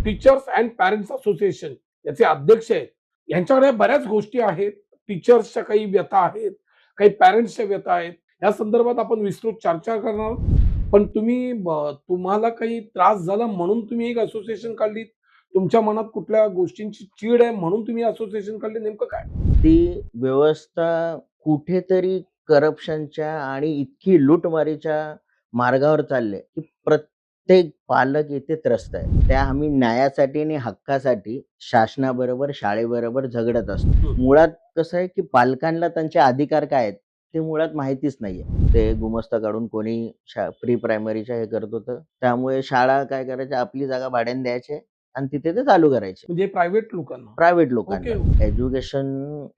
Teachers and parents association याचे अध्यक्ष आहेत. यांच्याकडे बऱ्याच गोष्टी आहेत. टीचर्सच्या काही व्यथा आहेत, काही पॅरेंट्सच्या व्यथा आहेत. या संदर्भात आपण विस्तृत चर्चा करणार आहोत. पण तुम्हाला काही त्रास झाला म्हणून तुम्ही एक असोसिएशन काढलीत. तुमच्या मनात कुठल्या गोष्टींची चीड आहे म्हणून तुम्ही असोसिएशन काढले, नेमकं काय? ती व्यवस्था कुठेतरी करप्शनच्या आणि इतकी लूटमारीच्या मार्गावर चालली आहे, की प्रत्येक पालक इथे त्रस्त आहे. त्या आम्ही न्यायासाठी आणि हक्कासाठी शासनाबरोबर, शाळेबरोबर झगडत असतो. मुळात कसं आहे, की पालकांना त्यांचे अधिकार काय आहेत, ते मुळात माहितीच नाहीये. ते गुमास्ता काढून कोणी प्री प्रायमरीच्या हे करत होतं. त्यामुळे शाळा काय करायच्या, आपली जागा भाड्याने द्यायचे आणि तिथे ते चालू करायचे. म्हणजे प्रायव्हेट लोकांना. Private okay. लोकांना. एज्युकेशन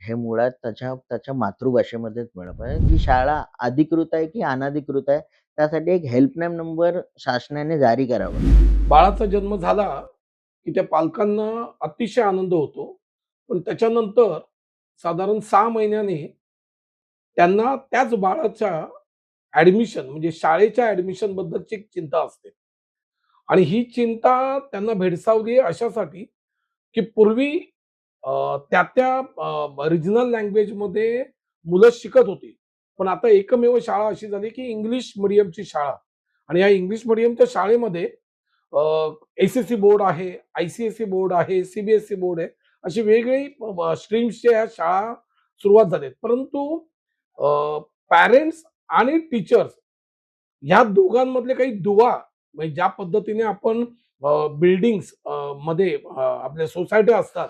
हे मुळात त्याच्या त्याच्या मातृभाषेमध्येच मिळालं पाहिजे. ती शाळा अधिकृत आहे की अनधिकृत आहे, त्यासाठी एक हेल्पलाईन नंबर शासनाने जारी करावा. बाळाचा जन्म झाला, की त्या पालकांना अतिशय आनंद होतो. पण त्याच्यानंतर साधारण 6 महिन्याने त्यांना त्याच बाळाच्या ॲडमिशन म्हणजे शाळेच्या ॲडमिशन बद्दलची एक चिंता असते. आणि ही चिंता त्यांना भेडसावली आहे अशासाठी, की पूर्वी त्या रिजनल लँग्वेजमध्ये मुलं शिकत होती. पण आता एकमेव शाळा अशी झाली, की इंग्लिश मीडियमची शाळा आणि या इंग्लिश मीडियमच्या शाळेमध्ये एस-एस-सी बोर्ड आहे, आय-सी-एस-ई बोर्ड आहे, सी-बी-एस-ई बोर्ड आहे. अशी वेगवेगळी स्ट्रीम्सच्या ह्या शाळा सुरुवात झाल्यात. परंतु पॅरेंट्स आणि टीचर्स ह्या दोघांमधले काही दुवा म्हणजे ज्या पद्धतीने आपण बिल्डिंग्स मध्ये आपल्या सोसायट्या असतात,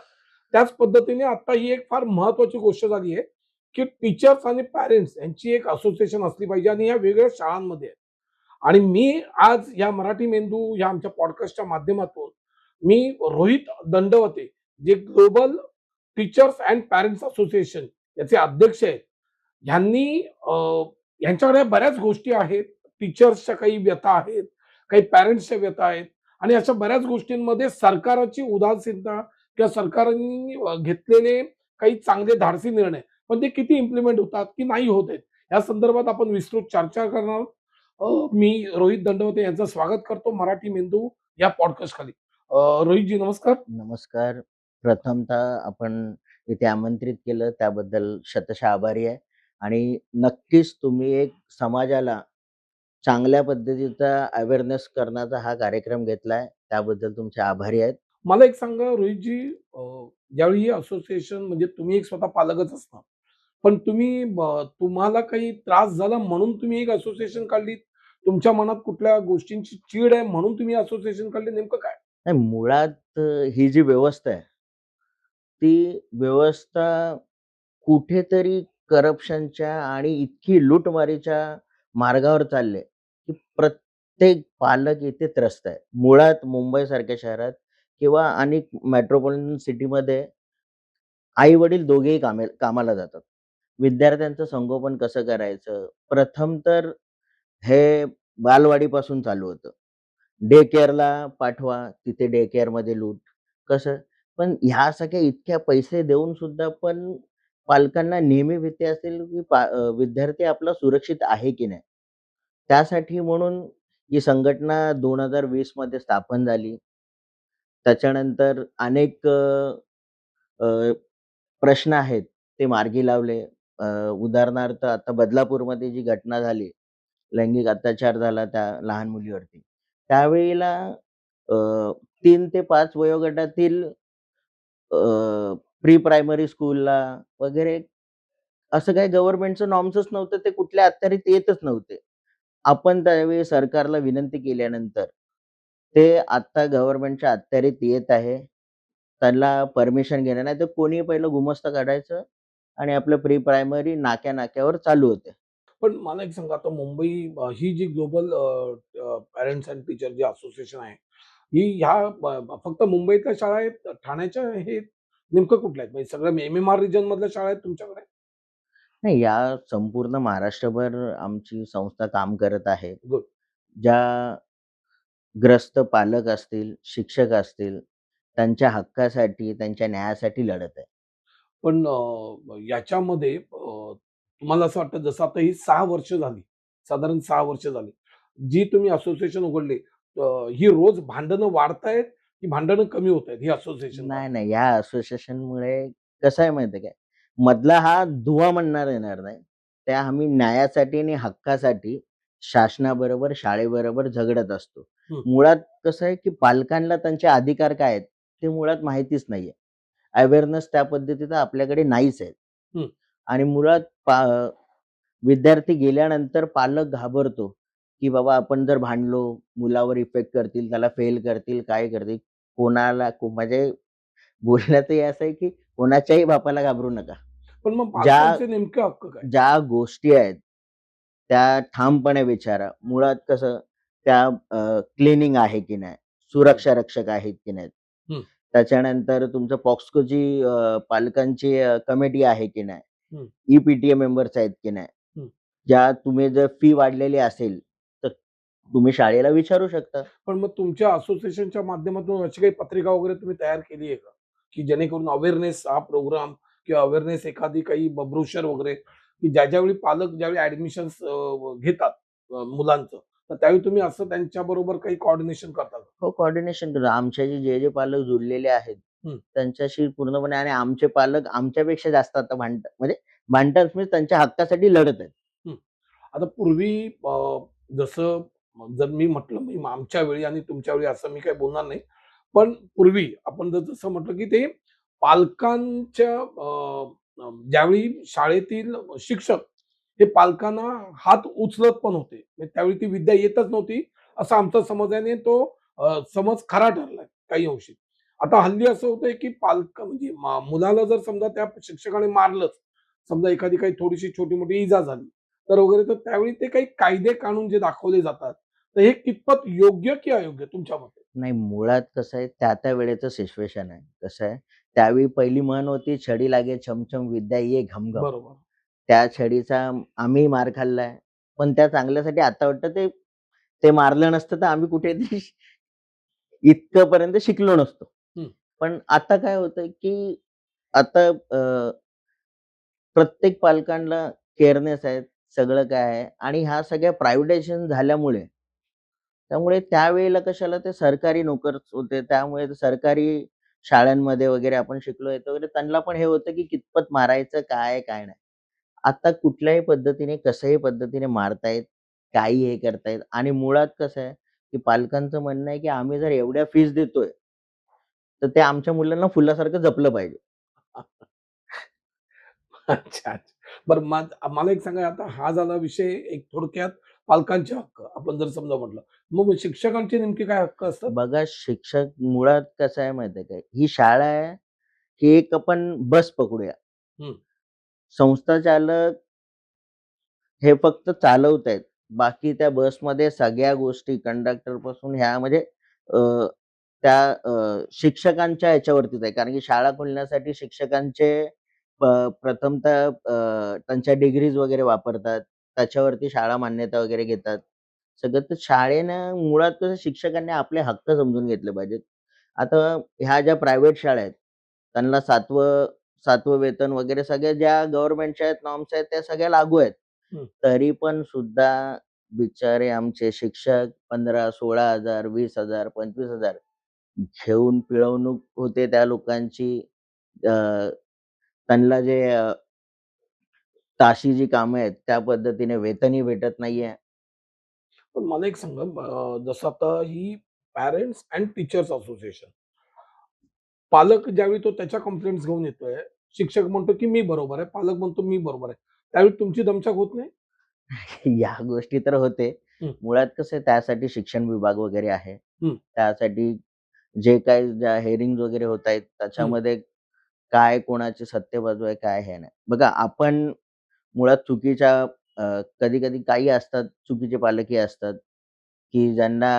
त्याच पद्धतीने आता ही एक फार महत्वाची गोष्ट झाली आहे, की टीचर्स आणि पॅरेंट्स यांची एक असोसिएशन असली पाहिजे आणि या वेगवेगळ्या शाळांमध्ये आहे. आणि मी आज या मराठी मेंदू या आमच्या पॉडकास्टच्या माध्यमातून मी रोहित दंडवते, जे global teachers and parents association याचे अध्यक्ष आहेत. ह्यांनी यांच्याकडे बऱ्याच गोष्टी आहेत. टीचर्सच्या काही व्यथा आहेत, काही पॅरेंट्सच्या व्यथा आहेत आणि अशा बऱ्याच गोष्टींमध्ये सरकारची उदासीनता किंवा सरकारने घेतलेले काही चांगले धाडसी निर्णय, पण ते किती इम्प्लिमेंट होतात की नाही होत आहेत, या संदर्भात आपण विस्तृत चर्चा करणार आहोत. मी रोहित दंडवते यांचं स्वागत करतो मराठी मेंदू या पॉडकास्ट खाली. रोहितजी नमस्कार. नमस्कार. प्रथमतः आपण इथे आमंत्रित केलं त्याबद्दल शतशः आभारी आहे आणि नक्कीच तुम्ही एक समाजाला चांगल्या पद्धतीचा अवेअरनेस करण्याचा हा कार्यक्रम घेतलाय. त्याबद्दल तुमचे आभारी आहेत. मला एक सांगा रोहितजी, ज्यावेळी ही असोसिएशन म्हणजे तुम्ही एक स्वतः पालकच असणार. पण तुम्हाला काही त्रास झाला म्हणून तुम्ही एक असोसिएशन काढलीत. तुमच्या मनात कुठल्या गोष्टींची चीड आहे म्हणून तुम्ही असोसिएशन काढले, नेमकं काय? नाही मुळात ही जी व्यवस्था आहे, ती व्यवस्था कुठेतरी करप्शनच्या आणि इतकी लूटमारीच्या मार्गावर चालली आहे, की प्रत्येक पालक इथे त्रस्त आहे. मुळात मुंबईसारख्या शहरात किंवा अनेक मेट्रोपॉलिटन सिटीमध्ये आई-वडील दोघेही कामाला जातात. विद्यार्थ्यांचं संगोपन कसं करायचं? प्रथम तर हे बालवाडीपासून चालू होतं. डे केअरला पाठवा, तिथे डे केअरमध्ये लूट. कसं? पण ह्या सगळ्या इतक्या पैसे देऊन सुद्धा पण पालकांना नेहमी भीती असेल, की विद्यार्थी आपला सुरक्षित आहे की नाही? त्यासाठी म्हणून ही संघटना 2020 मध्ये स्थापन झाली. त्याच्यानंतर अनेक अ, प्रश्न आहेत ते मार्गी लावले. उदाहरणार्थ आता बदलापूरमध्ये जी घटना झाली, लैंगिक अत्याचार झाला त्या लहान मुलीवरती. त्यावेळेला अ, 3 ते 5 वयोगटातील प्री प्रायमरी स्कूलला वगैरे असं काही गव्हर्नमेंटचं नॉर्म्सच नव्हतं. ते कुठल्या अखत्यारीत येतच नव्हते. आपण त्यावेळी सरकारला विनंती केल्यानंतर ते आता गव्हर्नमेंटच्या अखत्यारीत येत आहे. त्याला परमिशन घेणं, नाहीतर कोणीही पहिलं गुमास्ता काढायचं आणि आपलं प्री प्रायमरी नाक्या-नाक्यावर चालू होते. पण मला एक सांगा, आता ही जी ग्लोबल पॅरेंट्स अँड टीचर जी असोसिएशन आहे, ही फक्त मुंबईतल्या शाळा आहेत, ठाण्याच्या हे नेमकं कुठल्या आहेत? म्हणजे सगळं एम-एम-आर रिजन मधल्या शाळा आहेत तुमच्याकडे? नाही, या संपूर्ण महाराष्ट्रभर आमची संस्था काम करत आहे. गुड. ज्या ग्रस्त पालक असतील, शिक्षक असतील, त्यांच्या हक्कासाठी, त्यांच्या न्यायासाठी लढत आहे. पण याच्यामध्ये तुम्हाला असं वाटतं जसं आता ही 6 वर्ष झाली, साधारण 6 वर्ष झाली, जी तुम्ही असोसिएशन उघडली, ही रोज भांडणं वाढतायत की भांडणं कमी होत आहेत ही असोसिएशन? नाही. या असोसिएशनमुळे कसं आहे माहिती आहे काय? मधला हा दुवा म्हणणार येणार नाही. त्या आम्ही न्यायासाठी आणि हक्कासाठी शासनाबरोबर, शाळेबरोबर झगडत असतो. हं, मुळात कसं आहे, की पालकांना त्यांचे अधिकार काय आहेत, ते मुळात माहितीच नाहीये. अवेअरनेस त्या पद्धतीचा आपल्याकडे नाहीच आहे. हं. आणि मुळात विद्यार्थी गेल्यानंतर पालक घाबरतो, की बाबा आपण जर भांडलो, मुलावर इफेक्ट करतील, त्याला फेल करतील, काय करतील. म्हणजे बोलण्याचं हे असं आहे, की कोणाच्याही बापाला घाबरू नका. पण मग ज्या पालकांचे नेमके हक्क काय? ज्या गोष्टी आहेत, त्या ठामपणे विचारा. मुळात कसं त्या क्लीनिंग आहे की नाही, हं, सुरक्षा रक्षक आहेत की नाहीत. हं, त्याच्यानंतर तुमचं पॉक्सकोची पालकांची कमिटी आहे की नाही, हं, ई-पी-टी-ए मेंबर्स आहेत की नाही. हं. ज्या तुम्ही जर फी वाढलेली असेल, तर तुम्ही शाळेला विचारू शकता. पण मग तुमच्या असोसिएशनच्या माध्यमातून अशी काही पत्रिका वगैरे तुम्ही तयार केली आहे का? की जेणेकरून अवेअरनेस हा प्रोग्राम किंवा अवेअरनेस एखादी काही ब्रोशर वगैरे, की ज्यावेळी पालक ज्यावेळी ॲडमिशन्स घेतात मुलांचं, तर त्यावेळी तुम्ही असं त्यांच्याबरोबर काही कोऑर्डिनेशन करता का? हो, कोऑर्डिनेशन करू. आमचे जे पालक जुळलेले आहेत, हं. त्यांच्याशी पूर्णपणे आणि आमचे पालक आमच्यापेक्षा जास्त आता म्हणजे भांडतात म्हणजे त्यांच्या हक्कासाठी लढत आहेत. हं. आता पूर्वी जसं जर मी म्हटलं मी आमच्या वेळी आणि तुमच्या वेळी असं मी काही बोलणार नाही. पण पूर्वी आपण जर जसं म्हटलं, की ते पालकांच्या ज्यावेळी शाळेतील शिक्षक हे पालकांना हात उचलत पण होते. म्हणजे त्यावेळी ती विद्या येतच नव्हती, असा आमचा समज आहे आणि तो समज खरा ठरलाय काही अंशी. आता हल्ली असं होतंय, की म्हणजे मुलाला जर समजा त्या शिक्षकाने मारलंच, समजा एखादी काही थोडीशी छोटी-मोठी इजा झाली, तर वगैरे तर त्यावेळी ते काही कायदे कानून जे दाखवले जातात, तर हे कितपत योग्य की अयोग्य तुमच्या मते? नाही, मुळात कसं आहे त्या वेळेचं सिच्युएशन आहे. कसं आहे, त्यावेळी पहिली म्हण होती, "छडी लागे छमछम विद्या ये घमघम." बरोबर. त्या छडीचा आम्ही मार खाल्लाय. पण त्या चांगल्यासाठी आता वाटतं ते ते मारलं नसतं तर आम्ही कुठेतरी इतकंपर्यंत शिकलो नसतो. हं, पण आता काय होतंय, की आता प्रत्येक पालकांना केअरनेस आहे, सगळं काय आहे आणि ह्या सगळ्या प्रायव्हेटायझेशन झाल्यामुळे, त्यामुळे त्यावेळेला कशाला ते सरकारी नोकरच होते. त्यामुळे ते सरकारी शाळांमध्ये वगैरे आपण शिकलोय तर वगैरे त्यांना पण हे होतं, की कितपत मारायचं, काय, काय नाही. आता कुठल्याही पद्धतीने, कसल्याही पद्धतीने मारतायत, काही हे करतायत आणि मुळात कसं आहे, की पालकांचं म्हणणं आहे, की आम्ही जर एवढ्या फीस देतोय, तर ते आमच्या मुलांना फुलासारखं जपलं पाहिजे. अच्छा, अच्छा. बरं मला एक सांगा आता हा झाला विषय एक थोडक्यात पालकांचे हक्क आपण जर समजा म्हटलं. मग शिक्षकांचे नेमके काय हक्क असतात? बघा शिक्षक मुळात कसं आहे माहिती आहे काय, ही शाळा आहे, ही एक आपण बस पकडूया. हं, संस्था चालक हे फक्त चालवतायत. बाकी त्या बसमध्ये सगळ्या गोष्टी कंडक्टरपासून ह्या म्हणजे अ, त्या शिक्षकांच्या ह्याच्यावरतीच आहे. कारण की शाळा खोलण्यासाठी शिक्षकांचे प्रथमतः त्यांच्या डिग्रीज वगैरे वापरतात. त्याच्यावरती शाळा मान्यता वगैरे घेतात. सगळं तर शाळेनं मुळात कसं शिक्षकांनी आपले हक्क समजून घेतले पाहिजेत. आता ह्या ज्या प्रायव्हेट शाळा आहेत, त्यांना 7वं वेतन वगैरे सगळ्या ज्या गव्हर्नमेंटच्या आहेत, नॉर्म्स आहेत, त्या सगळ्या लागू आहेत. हं. तरी पण सुद्धा बिचारे आमचे शिक्षक 15,000, 16,000, 20,000, 25,000 घेऊन पिळवणूक होते त्या लोकांची. अ, त्यांना जे ताशी जी कामं आहेत, त्या पद्धतीने वेतनही भेटत नाहीये. पण मला एक सांगा जसं आता ही पॅरेंट्स एंड टीचर्स असोसिएशन पालक ज्यावेळी तो त्याच्या कंप्लेंट्स घेऊन येतोय, शिक्षक म्हणतो की मी बरोबर आहे, पालक म्हणतो मी बरोबर आहे. त्यावेळी तुमची दमछाक होत नाही? या गोष्टी तर होते. हं, मुळात कसं आहे त्यासाठी शिक्षण विभाग वगैरे आहे. हं, त्यासाठी जे काही ज्या हिअरिंग्ज वगैरे होत आहेत, हं. त्याच्यामध्ये काय कोणाची सत्य बाजू आहे, काय हे नाही. बघा आपण मुळात चुकीच्या कधी-कधी काही असतात, चुकीचे पालकही असतात, की ज्यांना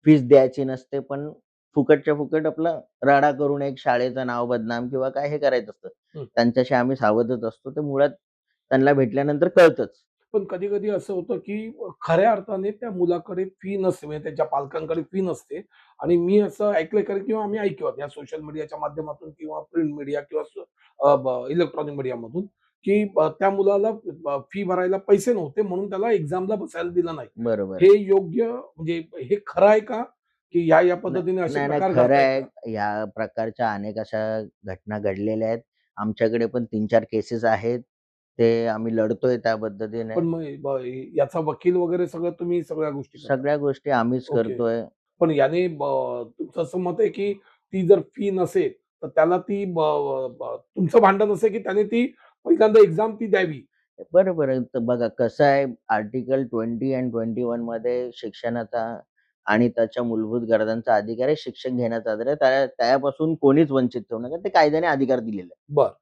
फीस द्यायची नसते, पण फुकटच्या फुकट आपला राडा करून एक शाळेचं नाव बदनाम किंवा काय हे करायचं असतं. हं. त्यांच्याशी आम्ही सावधच असतो. ते मुळात त्यांना भेटल्यानंतर कळतंच. पण कधी-कधी असं होतं, की खऱ्या अर्थाने त्या मुलाकडे फी नसते, म्हणजे त्याच्या पालकांकडे फी नसते आणि मी असं ऐकलंय कारण किंवा आम्ही ऐकलं या सोशल मीडियाच्या माध्यमातून किंवा प्रिंट मीडिया किंवा इलेक्ट्रॉनिक मीडियामधून, की त्या मुलाला फी भरायला पैसे नव्हते म्हणून त्याला एक्झामला बसायला दिलं नाही. बरोबर हे आहे. योग्य म्हणजे हे खरं आहे का? की ह्या नाही, पद्धतीने असे नाही, नाही. प्रकार खरं घडतायत आहे. का? या प्रकारच्या अनेक अशा घटना घडलेल्या आहेत. आमच्याकडे पण 3-4 केसेस आहेत. ते आम्ही लढतोय त्या पद्धतीने. पण मग याचा वकील वगैरे सगळं तुम्ही सगळ्या गोष्टी करता? सगळ्या गोष्टी आम्हीच ओके. करतोय. पण याने तुमचं असं मत आहे, की ती जर फी नसेल, तर त्याला ती तुमचं भांडण असेल, की त्याने ती पहिल्यांदा एक्झाम ती द्यावी. बरोबर आहे. तर बघा कसं आहे आर्टिकल 20 आणि 21 मध्ये शिक्षणाचा आणि त्याच्या मूलभूत गरजांचा अधिकार आहे शिक्षण घेण्याचा अधिकार आहे. त्यापासून कोणीच वंचित ठेवू नका. ते कायद्याने अधिकार दिलेला आहे. बरं.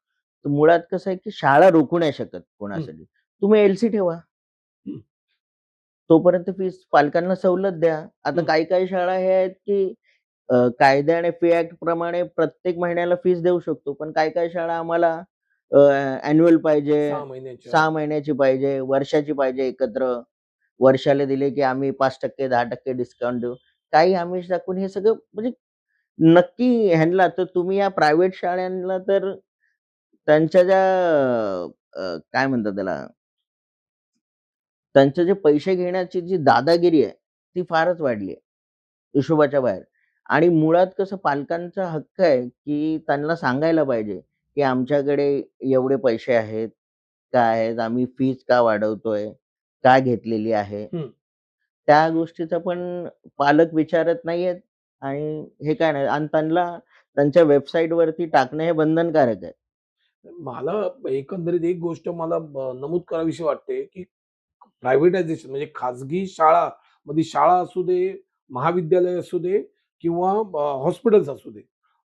तर मुळात कसं आहे, की शाळा रोखू नाही शकत हं, कोणासाठी. तुम्ही एल-सी ठेवा. हं, तोपर्यंत फीस पालकांना सवलत द्या. आता हं. काही-काही शाळा हे आहेत, की कायद्याने फी ॲक्ट प्रमाणे प्रत्येक महिन्याला फीस देऊ शकतो. पण काही-काही शाळा आम्हाला ॲन्युअल पाहिजे, 6 महिन्याच्या. 6 महिन्याची पाहिजे, वर्षाची पाहिजे एकत्र. वर्षाला दिले, की आम्ही 5% 10% डिस्काउंट देऊ. काही आमिष दाखवून हे सगळं म्हणजे नक्की ह्यांना तर तुम्ही या प्रायव्हेट शाळांना तर त्यांच्या ज्या काय म्हणतात त्याला, त्यांचे जे पैसे घेण्याची जी दादागिरी आहे, ती फारच वाढली आहे. हिशोबाच्या बाहेर. आणि मुळात कसं पालकांचा हक्क आहे, की त्यांना सांगायला पाहिजे, की आमच्याकडे एवढे पैसे आहेत, काय आहेत, आम्ही फीज का वाढवतोय, का घेतलेली आहे. हं. त्या गोष्टीचा पण पालक विचारत नाहीयेत आणि हे काय नाही आणि त्यांना त्यांच्या वेबसाईटवरती टाकणं हे बंधनकारक आहे. मला एकंदरीत एक गोष्ट मला नमूद करावीशी वाटते, की प्रायव्हेटायझेशन म्हणजे खाजगी शाळामध्ये शाळा असू दे, महाविद्यालय असू दे किंवा हॉस्पिटल्स असू दे.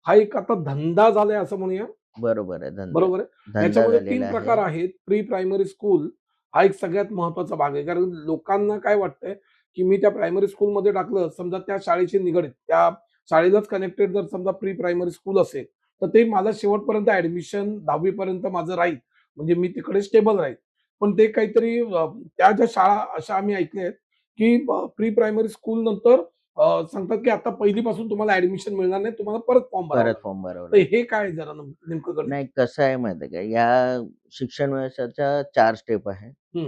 हा एक आता धंदा झालाय असं म्हणूया. बरोबर आहे. बरोबर आहे. धंदा याच्यामध्ये 3 झालेला प्रकार आहे. आहेत. प्री प्रायमरी स्कूल हा एक सगळ्यात महत्त्वाचा भाग आहे. कारण लोकांना काय वाटतंय, की मी त्या प्रायमरी स्कूलमध्ये टाकलं, समजा त्या शाळेशी निगडीत, त्या शाळेलाच कनेक्टेड जर समजा प्री प्रायमरी स्कूल असेल, तर ते मला शेवटपर्यंत ॲडमिशन 10वी पर्यंत माझं राहील. म्हणजे मी तिकडे स्टेबल राहील. पण ते काहीतरी त्या ज्या शाळा अशा आम्ही ऐकल्या आहेत, की प्री प्रायमरी स्कूल नंतर सांगतात, की आता पहिलीपासून तुम्हाला ॲडमिशन मिळणार नाही. तुम्हाला परत फॉर्म भरावा परत लागेल. फॉर्म भरावा तर लागेल. हे काय जरा नेमकं गणित? नाही कसं आहे माहिती आहे का, या शिक्षण व्यवस्थेच्या 4 स्टेप आहे. हं,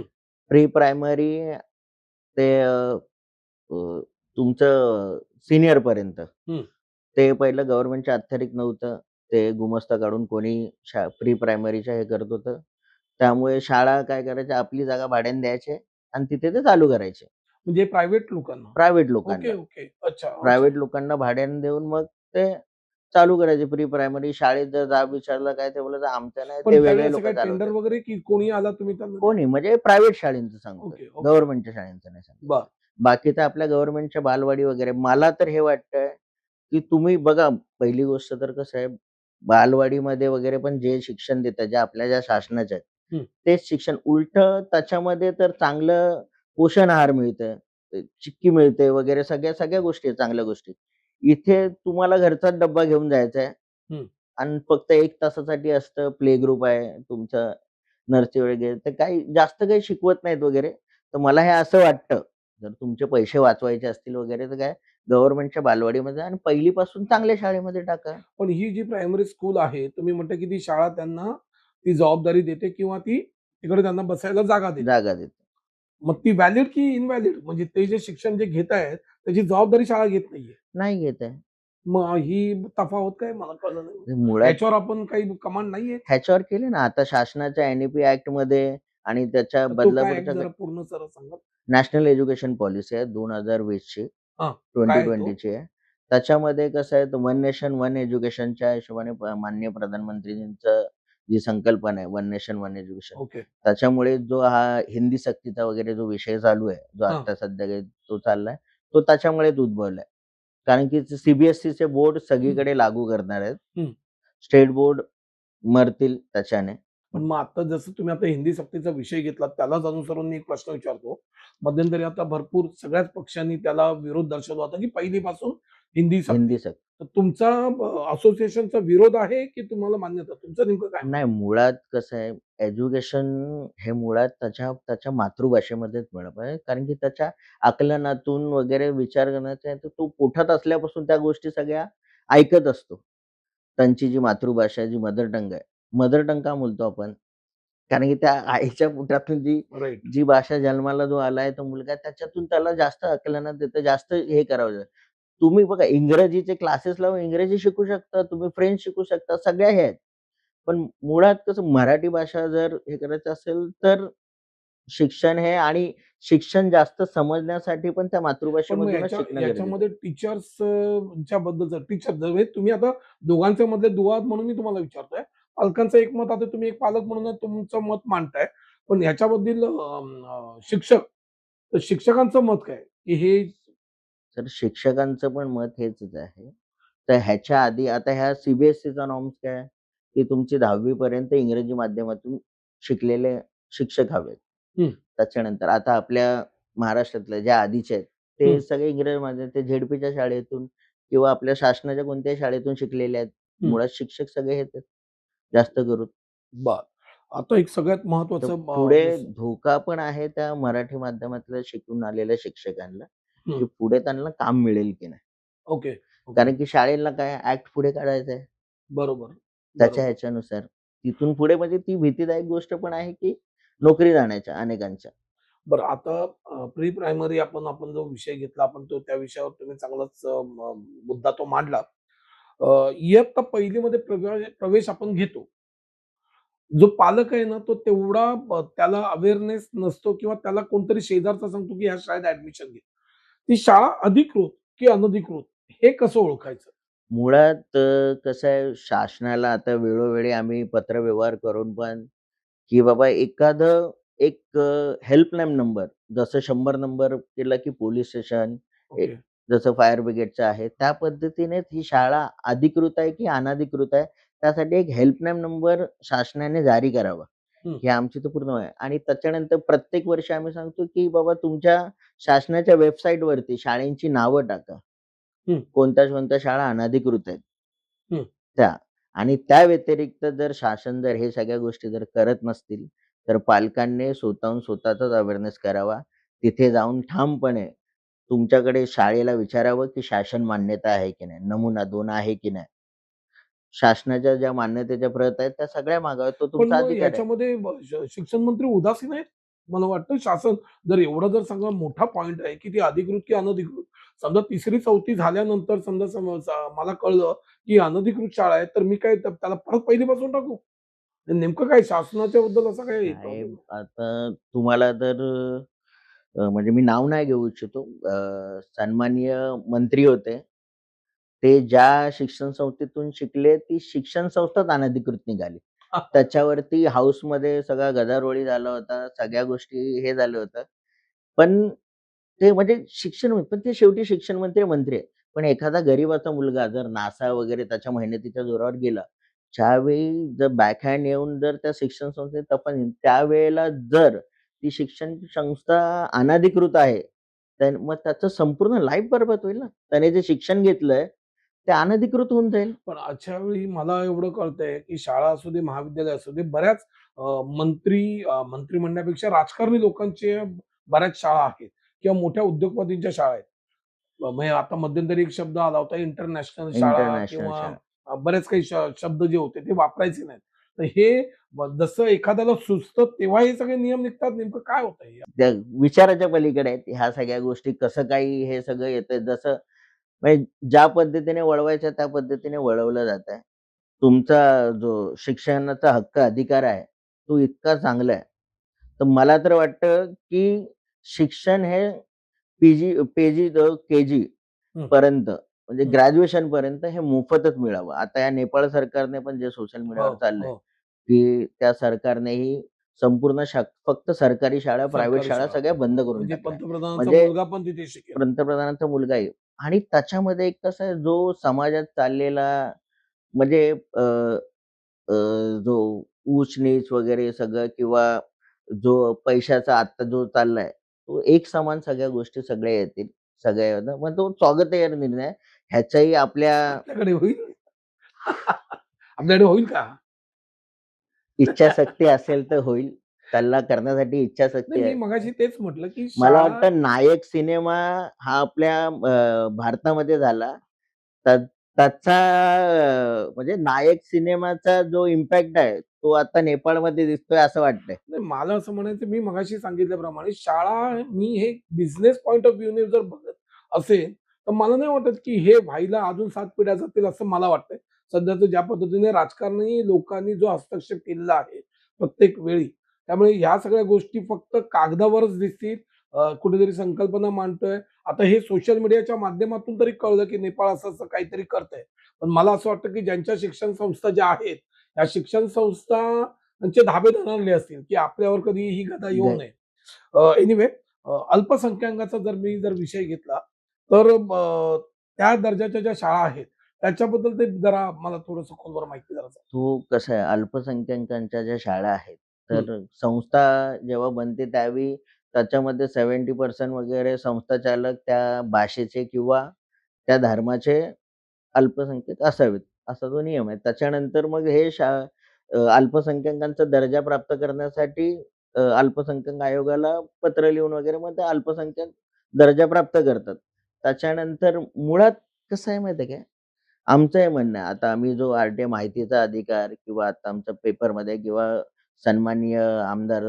प्री प्रायमरी ते अ, तुमचं सीनियरपर्यंत. हं. ते पहिलं गव्हर्नमेंटच्या अखत्यारीत नव्हतं. ते गुमास्ता काढून कोणी प्री प्रायमरीच्या हे करत होतं. त्यामुळे शाळा काय करायच्या आपली जागा भाड्याने द्यायचे आणि तिथे ते चालू करायचे. म्हणजे प्रायव्हेट लोकांना. प्रायव्हेट ओके, लोकांना. ओके. अच्छा, अच्छा. प्रायव्हेट लोकांना भाड्याने देऊन मग ते चालू करायचे प्री प्रायमरी. शाळेत जर जाब विचारला काय ते बोलायचं आमचं नाही, पण ते त्यावेळी वेगळे असं लोकं काही टेंडर चालवतात. वगैरे की कोणी आला तुम्ही त्यांना द्या? कोणी म्हणजे प्रायव्हेट शाळेंचं सांगतोय. Okay, okay. गव्हर्नमेंटच्या शाळेंचं नाही सांगत. बरं. बाकी तर आपल्या गव्हर्नमेंटच्या बालवाडी वगैरे. मला तर हे वाटतंय, की तुम्ही बघा पहिली गोष्ट तर कसं आहे, बालवाडीमध्ये वगैरे पण जे शिक्षण देतात, ज्या शासनाच्या आहेत, हं. तेच शिक्षण. उलटं त्याच्यामध्ये तर चांगलं पोषण आहार मिळतंय, चिक्की मिळते वगैरे सगळ्या सगळ्या गोष्टी आहेत, चांगल्या गोष्टी. इथे तुम्हाला घरचाच डब्बा घेऊन जायचा आहे हं. आणि फक्त 1 तासासाठी असतं, प्ले ग्रुप आहे तुमचं, नर्सरी वगैरे. तर काही जास्त काही शिकवत नाहीत वगैरे. तर मला हे असं वाटतं, जर तुमचे पैसे वाचवायचे असतील वगैरे तर काय गव्हर्नमेंटच्या बालवाडीमध्ये आणि पहिलीपासून चांगल्या शाळेमध्ये टाका. पण ही जी प्रायमरी स्कूल आहे, तुम्ही म्हणता की ती शाळा त्यांना ती जबाबदारी देते किंवा ती तिकडे त्यांना बसायला जागा देते. जागा देते. मग ती व्हॅलिड की इनव्हॅलिड? म्हणजे ते जे शिक्षण जे घेत आहेत, त्याची जबाबदारी शाळा घेत नाहीये. नाही घेत आहे. मग ही तफावत काय मला कळलं नाही. मुळात ह्याच्यावर आपण काही कमांड नाहीये? ह्याच्यावर केले ना आता शासनाच्या एन-ई-पी ॲक्टमध्ये आणि त्याच्या तर तो काय ॲक्ट बदलापूरच्या जरा पूर्ण सरळ सांगा? नॅशनल एज्युकेशन पॉलिसी आहे 2020 ची, हां. काय आहे तो? 2020 ची आहे. त्याच्यामध्ये कसं आहे, वन नेशन वन एज्युकेशनच्या हिशोबाने माननीय प्रधानमंत्रींचं जी संकल्पना आहे, one nation one education. Okay. त्याच्यामुळे जो हा हिंदी सक्तीचा वगैरे जो विषय चालू आहे, जो हां. आता सध्या काही तो चाललाय, तो त्याच्यामुळेच उद्भवलाय. कारण की सी बोर्ड हं, सगळीकडे लागू करणार आहेत. हं. स्टेट बोर्ड मरतील त्याच्याने. पण मग आता जसं तुम्ही आता हिंदी सक्तीचा विषय घेतला, त्यालाच अनुसरून मी एक प्रश्न विचारतो. मध्यंतरी आता भरपूर सगळ्याच पक्षांनी त्याला विरोध दर्शवला होता, की पहिलीपासून हिंदी सक्ती. हिंदी सक्ती. तर तुमचा असोसिएशनचा विरोध आहे, की तुम्हाला मान्यता? तुमचं नेमकं काय मत नाही, मुळात कसं आहे, एज्युकेशन हे मुळात त्याच्या त्याच्या मातृभाषेमध्येच मिळालं पाहिजे. कारण की त्याच्या आकलनातून वगैरे विचार करण्याचा आहे, तर तो पोटात असल्यापासून त्या गोष्टी सगळ्या ऐकत असतो. त्यांची जी मातृभाषा आहे, जी मदर टंग आहे. मदर टंग का बोलतो आपण? कारण की त्या आईच्या पोटातून जी राइट. जी भाषा जन्माला जो आलाय तो मुलगा त्याच्यातून त्याला जास्त आकलनात येतं, जास्त हे करावं तुम्ही बघा इंग्रजीचे क्लासेस लावून इंग्रजी शिकू शकता, तुम्ही फ्रेंच शिकू शकता, सगळ्या हे आहेत. पण मुळात कसं मराठी भाषा जर हे करायचं असेल तर शिक्षण हे आणि शिक्षण जास्त समजण्यासाठी पण त्या पण मग मातृभाषेमधूनच शिकणं गरजेचं आहे. याच्यामध्ये टीचर्स च्या बद्दलचं टीचर म्हणजे तुम्ही आता दोघांचे मधले दुवा म्हणून मी तुम्हाला विचारतोय. पालकांचं एक मत आता तुम्ही एक पालक म्हणून तुमचं मत मांडताय. पण ह्याच्याबद्दल शिक्षक तर शिक्षकांचं मत काय? की हे तर शिक्षकांचं पण मत हेच आहे. तर ह्याच्या आधी आता ह्या सी-बी-एस-सीचा नॉर्म्स काय आहे, की तुमची 10वी पर्यंत इंग्रजी माध्यमातून शिकलेले शिक्षक हवेत. हं, त्याच्यानंतर आता आपल्या महाराष्ट्रातल्या ज्या आधीचे आहेत, ते हं, सगळे इंग्रजी माध्यम ते झेडपीच्या शाळेतून किंवा आपल्या शासनाच्या कोणत्याही शाळेतून शिकलेले आहेत. हं. मुळात शिक्षक सगळे हेच आहेत, जास्त करून. बरं. आता एक सगळ्यात तर महत्वाचं पुढे जसं धोका पण आहे त्या मराठी माध्यमातल्या शिकून आलेल्या शिक्षकांना, हं. की पुढे त्यांना काम मिळेल की नाही. Okay, okay. कारण की शाळेला काय ॲक्ट पुढे काढायचा आहे. बरोबर, त्याच्या बरोबर. ह्याच्यानुसार. तिथून पुढे म्हणजे ती भीतीदायक गोष्ट पण आहे, की नोकरी जाण्याच्या अनेकांच्या. बरं आता प्री प्रायमरी आपण आपण जो विषय घेतला आपण तो त्या विषयावर तुम्ही चांगलाच मुद्दा तो मांडला. इयत्ता पहिलीमध्ये प्रवेश आपण घेतो. जो पालक आहे ना, तो तेवढा त्याला अवेअरनेस नसतो किंवा त्याला कोणतरी शेजारचा सांगतो, की ह्या शाळेत ॲडमिशन घे. ती शाळा अधिकृत की अनधिकृत हे कसं ओळखायचं? मुळात कसं आहे शासनाला आता वेळोवेळी आम्ही पत्रव्यवहार करून पण, की बाबा एखादं एक हेल्पलाईन नंबर जसं 100 नंबर केला की पोलिस स्टेशन, ओके. जसं फायर ब्रिगेडचं आहे, त्या पद्धतीनेच ही शाळा अधिकृत आहे की अनधिकृत आहे, त्यासाठी एक हेल्पलाईन नंबर शासनाने जारी करावा. हं, ही आमची तर पूर्ण आहे आणि त्याच्यानंतर प्रत्येक वर्षी आम्ही सांगतो, की बाबा तुमच्या शासनाच्या वेबसाईटवरती शाळेंची नावं टाका. हं, कोणत्या-कोणत्या शाळा अनधिकृत आहेत हं. त्या. आणि त्या व्यतिरिक्त जर शासन जर हे सगळ्या गोष्टी जर करत नसतील, तर पालकांनी स्वतःहून स्वतःचाच अवेअरनेस करावा. तिथे जाऊन ठामपणे तुमच्याकडे शाळेला विचारावं, की शासन मान्यता आहे की नाही? नमुना 2 आहे की नाही? शासनाच्या ज्या मान्यतेच्या प्रत आहेत, त्या सगळ्या मागाव्या. तो पण तुमचा मग अधिकार आहे. याच्यामध्ये शिक्षण मंत्री उदासीन आहेत? मला वाटतं शासन जर एवढा जर सगळा मोठा पॉइंट आहे, की ती अधिकृत की अनधिकृत. समजा 3री-4थी झाल्यानंतर समजा मला कळलं, की अनधिकृत शाळा आहे, तर मी काय त्याला परत पहिलीपासून टाकू? नेमकं काय शासनाच्या बद्दल असा काही प्रॉब्लेम साहेब, आता तुम्हाला तर म्हणजे मी नाव नाही घेऊ इच्छितो. सन्माननीय मंत्री होते. ते ज्या शिक्षण संस्थेतून शिकले, ती शिक्षण संस्थाच अनधिकृत निघाली. त्याच्यावरती हाऊसमध्ये सगळा गदारोळी झाला होता. सगळ्या गोष्टी हे झालं होतं. पण ते म्हणजे पण ते शेवटी शिक्षण मंत्री मंत्री आहे. पण एखादा गरीबाचा मुलगा जर नासा वगैरे त्याच्या मेहनतीच्या जोरावर गेला, ज्यावेळी जर बॅकहँड येऊन जर त्या शिक्षण संस्थेत तपासणी त्यावेळेला जर ती शिक्षण संस्था अनधिकृत आहे, तर मग त्याचं संपूर्ण लाईफ बरबाद होईल ना. त्याने जे शिक्षण घेतलंय, ते अनधिकृत होऊन जाईल. पण अशा वेळी मला एवढं कळतंय, की शाळा असू दे, महाविद्यालय असू दे, बऱ्याच मंत्री म्हणण्यापेक्षा राजकारणी लोकांचे बऱ्याच शाळा आहेत किंवा मोठ्या उद्योगपतींच्या शाळा आहेत. म्हणजे आता मध्यंतरी एक शब्द आला होता इंटरनॅशनल शाळा इंटरनॅशनल किंवा शाळा. बरेच काही शब्द जे होते ते वापरायचे नाहीत. तर हे जसं एखाद्याला सुचतं तेव्हा हे सगळे नियम निघतात. नेमकं काय होतंय? त्या विचाराच्या पलीकडे आहेत ह्या सगळ्या गोष्टी. कसं काही हे सगळं येतंय जसं म्हणजे ज्या पद्धतीने वळवायचं त्या पद्धतीने वळवलं जातंय. तुमचा जो शिक्षणाचा हक्क, अधिकार आहे, तो इतका चांगला आहे. तर मला तर वाटतं, की शिक्षण हे के-जी हं. पर्यंत म्हणजे हं. ग्रॅज्युएशन पर्यंत हे मोफतच मिळावं. आता या नेपाळ सरकारने पण जे सोशल हो, मीडियावर चाललंय, हो. की त्या सरकारनेही संपूर्ण फक्त सरकारी शाळा, प्रायव्हेट सरकारी शाळा शाळा. सगळ्या बंद करून म्हणजे टाकल्या. पंतप्रधानाचा म्हणजे मुलगा पण तिथे शिकेल. पंतप्रधानांचा मुलगा आहे आणि त्याच्यामध्ये एक कसं आहे, जो समाजात चाललेला म्हणजे अ, अ, जो ऊच-नीच वगैरे सगळं किंवा जो पैशाचा आत्ता जो चाललाय, तो एक समान सगळ्या गोष्टी सगळ्या येतील. सगळ्या मग तो स्वागतार्ह निर्णय आहे. ह्याच्याही आपल्या आपल्याकडे होईल? आपल्याकडे होईल का? इच्छाशक्ती असेल तर होईल. त्याला करण्यासाठी नाही इच्छाशक्ती मी आहे. मगाशी तेच म्हटलं, की मला शाळा वाटतं नायक सिनेमा हा आपल्या भारतामध्ये झाला. त्या त्याचा म्हणजे नायक सिनेमाचा जो इम्पॅक्ट आहे, तो आता नेपाळमध्ये दिसतोय असं वाटतंय. नाही मला असं म्हणायचं मी मगाशी सांगितल्याप्रमाणे शाळा मी हे बिझनेस पॉइंट ऑफ व्ह्यूने जर बघत असेल, तर मला नाही वाटत की हे व्हायला अजून 7 पिढ्या जातील असं मला वाटतंय. सध्याचं ज्या पद्धतीने राजकारणी लोकांनी जो हस्तक्षेप केलेला आहे प्रत्येक वेळी, त्यामुळे ह्या सगळ्या गोष्टी फक्त कागदावरच दिसतील. कुठेतरी संकल्पना मांडतोय. आता हे सोशल मीडियाच्या माध्यमातून तरी कळलं की नेपाळ असं-असं काहीतरी करतंय. पण मला असं वाटतं की ज्यांच्या शिक्षण संस्था ज्या आहेत, या शिक्षण संस्थांचे धाबे धनाडले असतील की आपल्यावर कधी ही गदा येऊ ग नये. एनिवे अल्पसंख्याकाचा जर विषय घेतला, तर त्या दर्जाच्या ज्या शाळा आहेत, त्याच्याबद्दल ते जरा मला थोडंसं खोलवर माहिती जरा सांगा. तो कसं आहे, अल्पसंख्याकांच्या ज्या शाळा आहेत, हं, तर संस्था जेव्हा बनते त्यावेळी त्याच्यामध्ये 70% वगैरे संस्था चालक त्या भाषेचे किंवा त्या धर्माचे अल्पसंख्याक असावेत, असा तो नियम आहे. त्याच्यानंतर मग हे अल्पसंख्याकांचा दर्जा प्राप्त करण्यासाठी अल्पसंख्याक आयोगाला पत्र लिहून वगैरे मग ते अल्पसंख्याक दर्जा प्राप्त करतात. त्याच्यानंतर मुळात कसं आहे माहिती आहे का? आमचं हे म्हणणं आहे, आता आम्ही जो आर-टी-आय माहितीचा अधिकार किंवा आता आमच्या पेपरमध्ये किंवा सन्माननीय आमदार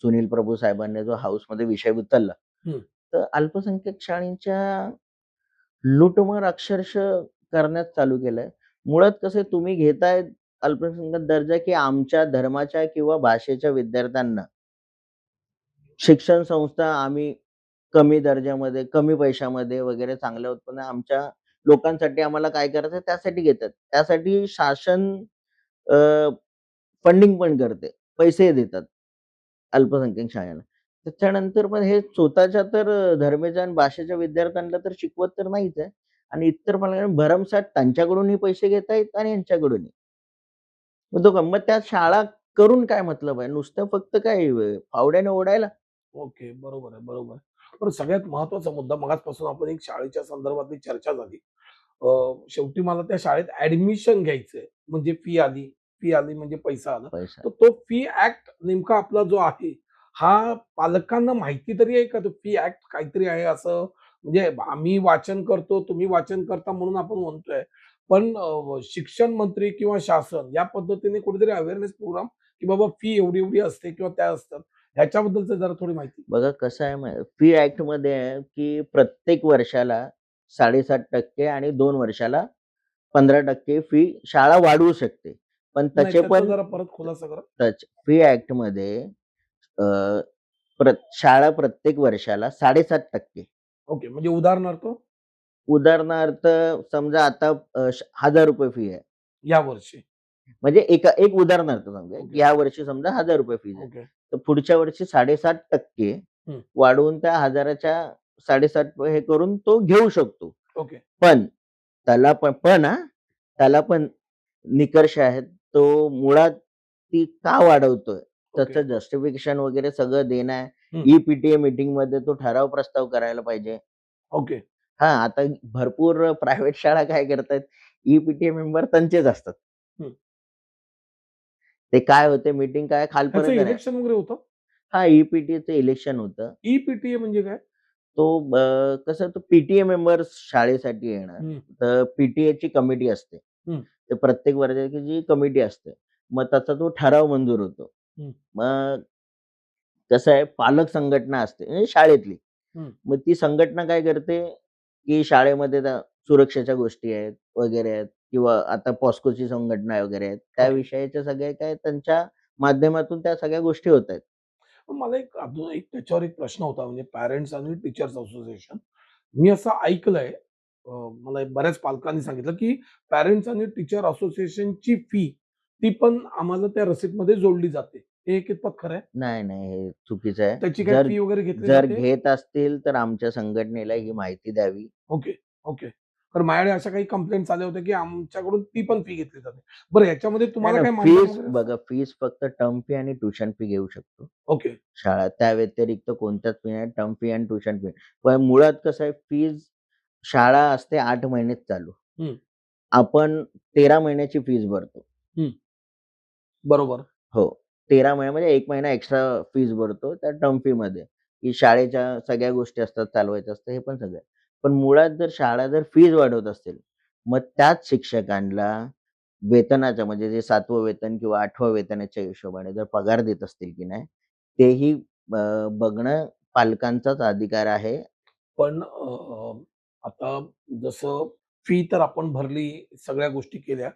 सुनील प्रभू साहेबांनी जो हाऊसमध्ये विषय उचलला, हं. तर अल्पसंख्याक शाळांच्या लूटमार अक्षरशः करण्यास चालू केलंय. मुळात कसं आहे, तुम्ही घेताय अल्पसंख्याक दर्जा, की आमच्या धर्माच्या किंवा भाषेच्या विद्यार्थ्यांना शिक्षण संस्था आम्ही कमी दर्जामध्ये, कमी पैशामध्ये वगैरे चांगल्या उत्पन्न आमच्या लोकांसाठी आम्हाला काय करायचं आहे त्यासाठी घेतात. त्यासाठी शासन अ, फंडिंग पण करते. पैसे देतात अल्पसंख्याक शाळांना. त्याच्यानंतर पण हे स्वतःच्या तर धर्माच्या आणि भाषेच्या विद्यार्थ्यांना तर शिकवत तर नाहीच आहे आणि इतर मला भरमसाठ त्यांच्याकडूनही पैसे घेतायत आणि यांच्याकडूनही. मग तो गंमत त्या शाळा करून काय मतलब आहे? नुसतं फक्त काय फावड्याने ओढायला? ओके. बरोबर आहे, बरोबर आहे. पण सगळ्यात महत्त्वाचा मुद्दा मगाचपासून आपण एक शाळेच्या संदर्भातली चर्चा झाली. शेवटी मला त्या शाळेत ॲडमिशन घ्यायचंय. म्हणजे फी आली म्हणजे पैसा आला. पैसा. तर तो फी ॲक्ट नेमका आपला जो आहे, हा पालकांना माहिती तरी आहे का तो फी ॲक्ट काहीतरी आहे असं? म्हणजे आम्ही वाचन करतो, तुम्ही वाचन करता म्हणून आपण म्हणतोय. पण शिक्षण मंत्री किंवा शासन या पद्धतीने कुठेतरी अवेअरनेस प्रोग्राम की बाबा फी एवढी-एवढी असते किंवा त्या असतात. ह्याच्याबद्दलचं जरा थोडी माहिती. बघा कसं आहे फी ॲक्टमध्ये आहे, की प्रत्येक वर्षाला 7.5% आणि 2 वर्षाला 15% फी शाळा वाढवू शकते. पण नाही त्याचे त्याचा पण जरा परत खुलासा करा. फी ॲक्टमध्ये अ, शाळा प्रत्येक वर्षाला 7.5%. ओके. म्हणजे उदाहरणार्थ उदाहरणार्थ समजा आता ₹1000 फी आहे. यावर्षी. म्हणजे एक उदाहरणार्थ सांगूया, ओके, या वर्षी समजा ₹1000 फीज आहे. ओके. तर पुढच्या वर्षी 7.5% हं. वाढवून त्या 1000च्या 7.5 हे करून तो घेऊ शकतो. ओके, पण त्याला त्याला पण निकष आहेत. तो मुळात ती का वाढवतोय? ओके, त्याचं जस्टिफिकेशन वगैरे सगळं देणं आहे. हं. ई-पी-टी-ए मीटिंगमध्ये तो ठराव प्रस्ताव करायला पाहिजे. ओके. हां, आता भरपूर प्रायव्हेट शाळा काय करतायत, ई-पी-टी-ए मेंबर त्यांचेच असतात. हं. ते काय होते मीटिंग काय ह्याचं खालपर्यंत नाही. इलेक्शन वगैरे होतं? हां, ई-पी-टीचं इलेक्शन होतं. ई-पी-टी-ए म्हणजे काय? तो कसं तो पी मेंबर्स शाळेसाठी येणार. हं, तर पी कमिटी असते. हं, तर प्रत्येक वर्गाची जी कमिटी असते, मग त्याचा तो ठराव मंजूर होतो. हं, मग कसं आहे पालक संघटना असते म्हणजे शाळेतली. हं. मग ती संघटना काय करते, की शाळेमध्ये त्या सुरक्षेच्या गोष्टी आहेत वगैरे आहेत किंवा आता पॉस्कोची संघटना वगैरे आहेत. त्या ओके. विषयाच्या सगळ्या काय त्यांच्या माध्यमातून त्या सगळ्या गोष्टी होतायत. मग मला एक अजून एक त्याच्यावर एक प्रश्न होता म्हणजे पॅरेंट्स आणि टीचर्स असोसिएशन. मी असं ऐकलंय मला बऱ्याच पालकांनी सांगितलं, की पॅरेंट्स आणि टीचर असोसिएशनची फी ती पण आम्हाला त्या रसीदमध्ये जोडली जाते. हे कितपत खरं आहे? नाही, नाही. हे चुकीचं आहे. त्याची काही जर फी वगैरे घेतली जर जाते? घेत असतील तर आमच्या संघटनेला ही माहिती द्यावी. Okay, okay. कारण माझ्याकडे अशा काही कंप्लेंट्स आल्या होत्या, की आमच्याकडून ती पण फी घेतली जाते. बरं याच्यामध्ये नाही तुम्हाला ना, काही मानधन वगैरे असतं? बघा फीस फक्त टर्म फी आणि ट्युशन फी घेऊ शकतो ओके. शाळा. त्या व्यतिरिक्त कोणत्याच फी नाही. टर्म फी आणि ट्युशन फी. पण मुळात कसं आहे फीज शाळा असते 8 महिनेच चालू. हं, आपण 13 महिन्याची फीज भरतो. हं. बरोबर. हो. 13 महिने म्हणजे 1 महिना एक्स्ट्रा फीज भरतो त्या टर्म फीमध्ये, की शाळेच्या सगळ्या गोष्टी असतात, चालवायचं असतं, हे पण सगळं. पण मुळात जर शाळा जर फीज वाढवत असेल, मग त्याच शिक्षकांना वेतनाच्या म्हणजे जे 7वं वेतन किंवा 8वं वेतनाच्या हिशोबाने जर पगार देत असतील की नाही, तेही बघणं पालकांचाच अधिकार आहे. पण आता जसं फी तर आपण भरली, सगळ्या गोष्टी केल्या.